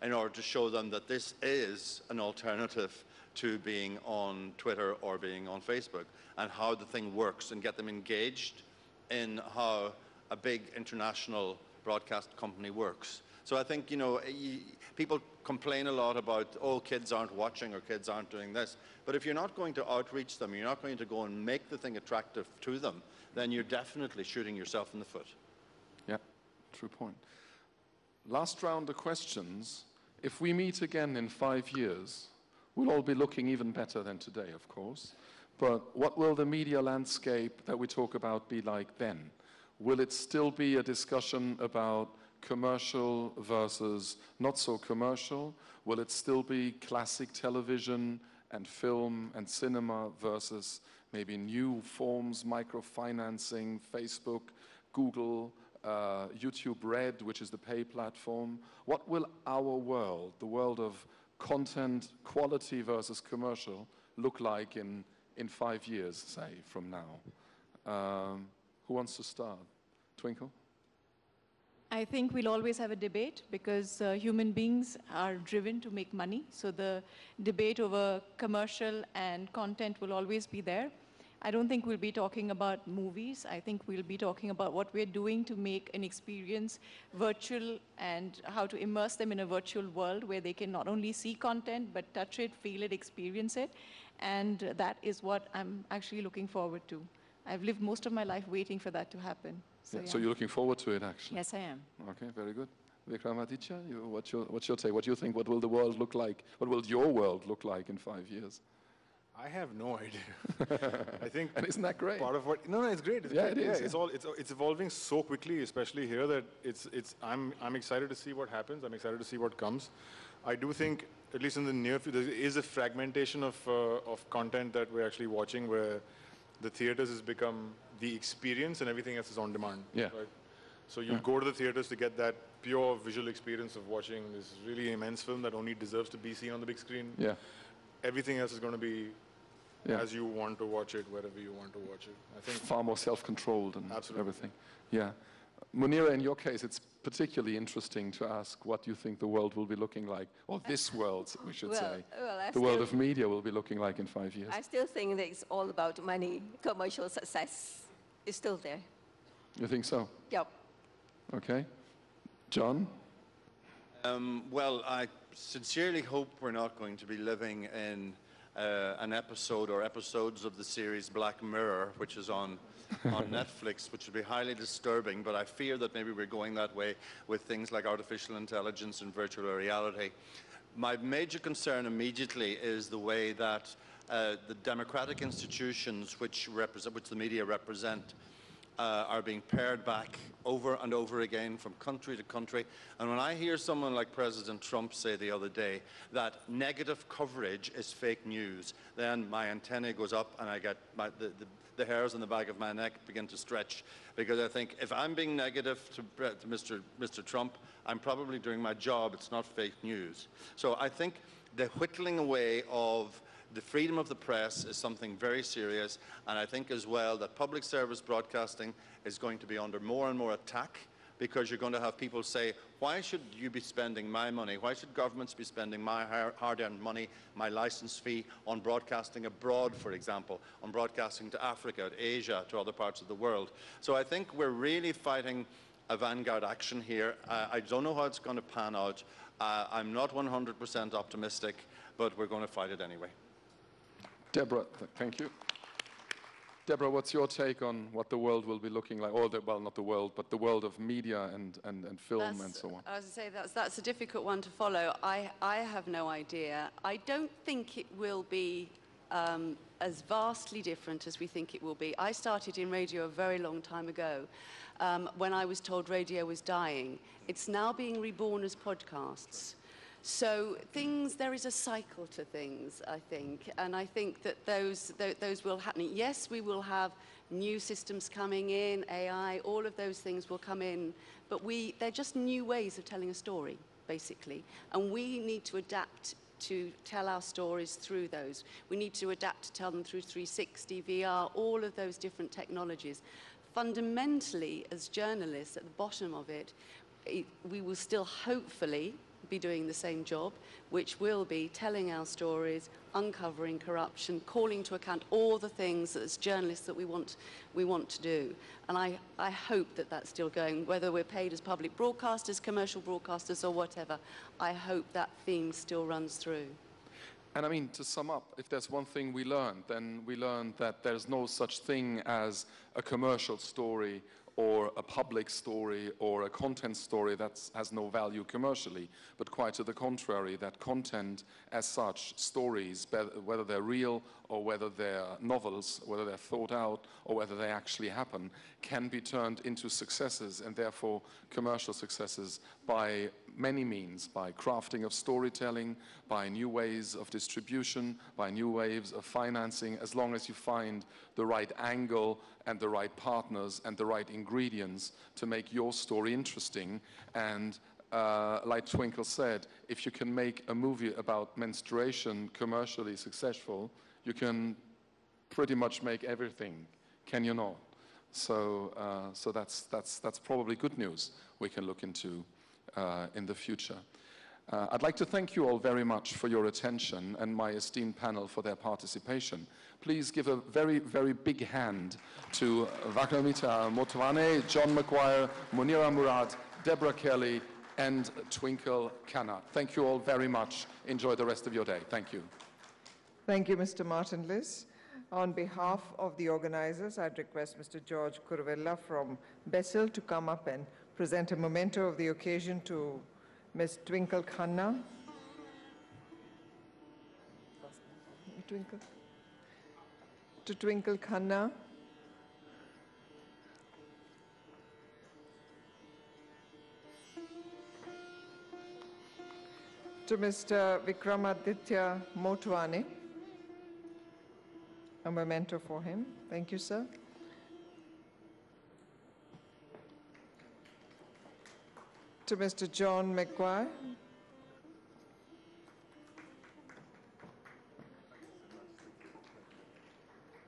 in order to show them that this is an alternative to being on Twitter or being on Facebook, and how the thing works, and get them engaged in how a big international broadcast company works. So I think, you know, people complain a lot about, oh, kids aren't watching or kids aren't doing this. But if you're not going to outreach them, you're not going to go and make the thing attractive to them, then you're definitely shooting yourself in the foot. Yeah, true point. Last round of questions. If we meet again in 5 years, we'll all be looking even better than today, of course. But what will the media landscape that we talk about be like then? Will it still be a discussion about commercial versus not so commercial? Will it still be classic television and film and cinema versus maybe new forms, microfinancing, Facebook, Google, YouTube Red, which is the pay platform? What will our world, the world of content quality versus commercial, look like in 5 years, say, from now? Who wants to start? Twinkle? I think we'll always have a debate because human beings are driven to make money. So the debate over commercial and content will always be there. I don't think we'll be talking about movies. I think we'll be talking about what we're doing to make an experience virtual and how to immerse them in a virtual world where they can not only see content, but touch it, feel it, experience it. And that is what I'm actually looking forward to. I've lived most of my life waiting for that to happen. So, So you're looking forward to it, actually? Yes, I am. Okay, very good. Vikramaditya, what's your take? What do you think? What will the world look like? What will your world look like in 5 years? I have no idea. I think, and isn't that great? Part of what? No, it's great. It's yeah, great. it is. Yeah, it's evolving so quickly, especially here, that I'm excited to see what happens. I'm excited to see what comes. I do think, at least in the near future, there is a fragmentation of content that we're actually watching, where the theaters has become the experience and everything else is on demand. Yeah. Right? So you'll go to the theaters to get that pure visual experience of watching this really immense film that only deserves to be seen on the big screen. Yeah. Everything else is going to be as you want to watch it, wherever you want to watch it. I think far more self-controlled and absolutely. Everything. Yeah. Munira, in your case, it's particularly interesting to ask what you think the world will be looking like, or this world, we should say. The world of media will be looking like in 5 years. I still think that it's all about money. Commercial success is still there. You think so? Yep. Okay. John? Well, I sincerely hope we're not going to be living in an episode or episodes of the series Black Mirror, which is on Netflix, which would be highly disturbing, but I fear that maybe we're going that way with things like artificial intelligence and virtual reality. My major concern immediately is the way that the democratic institutions which the media represent are being pared back over and over again from country to country. And when I hear someone like President Trump say the other day that negative coverage is fake news, then my antennae goes up and I get the hairs on the back of my neck begin to stretch, because I think if I'm being negative to Mr. Trump, I'm probably doing my job. It's not fake news. So I think the whittling away of the freedom of the press is something very serious, and I think as well that public service broadcasting is going to be under more and more attack, because you're going to have people say, why should you be spending my money? Why should governments be spending my hard-earned money, my license fee, on broadcasting abroad, for example, on broadcasting to Africa, to Asia, to other parts of the world? So I think we're really fighting a vanguard action here. I don't know how it's going to pan out. I'm not 100% optimistic, but we're going to fight it anyway. Deborah, thank you. Deborah, what's your take on what the world will be looking like? Or, well, not the world, but the world of media and film and so on. I was going to say, that's a difficult one to follow. I have no idea. I don't think it will be as vastly different as we think it will be. I started in radio a very long time ago when I was told radio was dying. It's now being reborn as podcasts. So there is a cycle to things, I think, and I think that those will happen. Yes, we will have new systems coming in, AI, all of those things will come in, but they're just new ways of telling a story, basically, and we need to adapt to tell our stories through those. We need to adapt to tell them through 360, VR, all of those different technologies. Fundamentally, as journalists, at the bottom of it, we will still hopefully be doing the same job, which will be telling our stories, uncovering corruption, calling to account all the things as journalists that we want to do. And I hope that that's still going, whether we're paid as public broadcasters, commercial broadcasters, or whatever. I hope that theme still runs through. And I mean, to sum up, if there's one thing we learned, then we learned that there's no such thing as a commercial story or a public story or a content story that has no value commercially, but quite to the contrary, that content as such, stories, whether they're real or whether they're novels, whether they're thought out or whether they actually happen, can be turned into successes, and therefore commercial successes by many means, by crafting of storytelling, by new ways of distribution, by new ways of financing, as long as you find the right angle and the right partners and the right ingredients to make your story interesting. And like Twinkle said, if you can make a movie about menstruation commercially successful, you can pretty much make everything, can you not? So, so that's probably good news we can look into in the future. I'd like to thank you all very much for your attention and my esteemed panel for their participation. Please give a very, very big hand to Vikramita Motwane, John Maguire, Munira Murad, Deborah Kelly, and Twinkle Khanna. Thank you all very much. Enjoy the rest of your day. Thank you. Thank you, Mr. Martin Liss. On behalf of the organizers, I'd request Mr. George Kuruvilla from Bessel to come up and present a memento of the occasion to Ms. Twinkle Khanna. To Twinkle Khanna. To Mr. Vikramaditya Motwane. A memento for him. Thank you, sir. To Mr. John Maguire.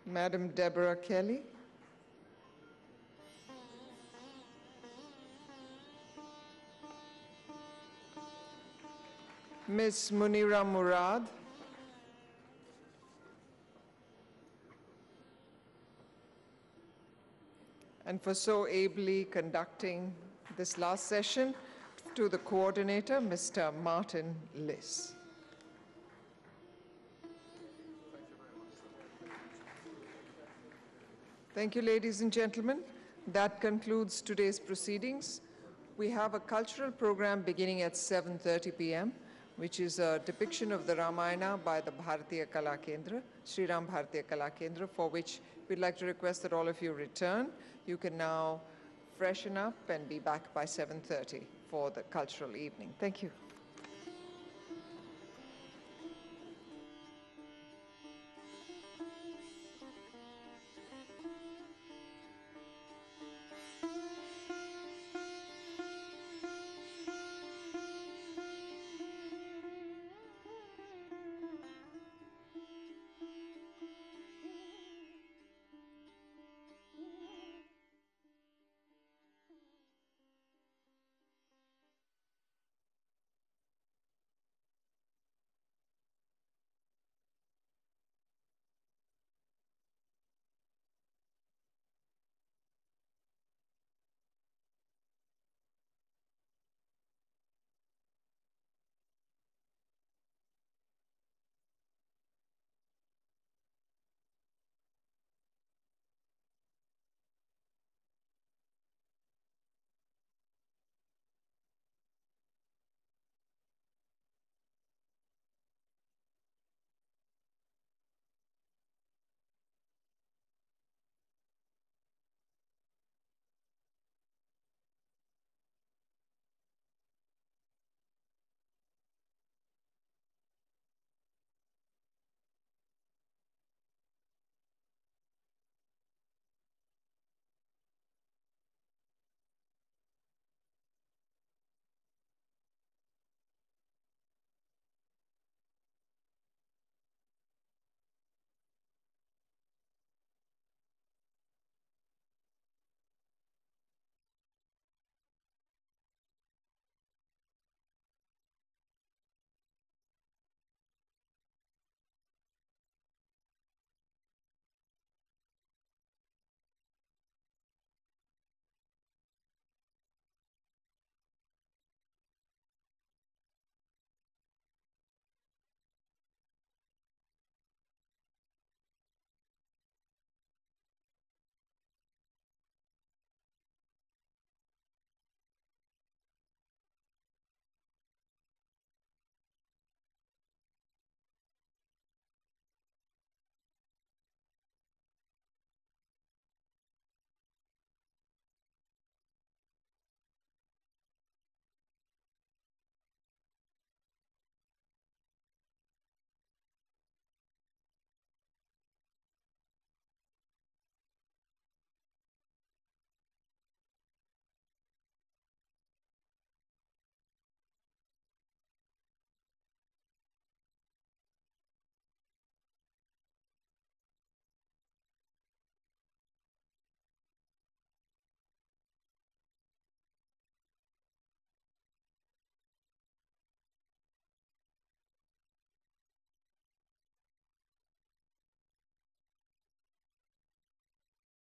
Madam Deborah Kelly. Ms. Munira Murad. And for so ably conducting this last session, to the coordinator, Mr. Martin Liss. Thank you, ladies and gentlemen. That concludes today's proceedings. We have a cultural program beginning at 7:30 p.m., which is a depiction of the Ramayana by the Bharatiya Kala Kendra, Sri Ram Bharatiya Kala Kendra, for which we'd like to request that all of you return. You can now freshen up and be back by 7:30 for the cultural evening. Thank you.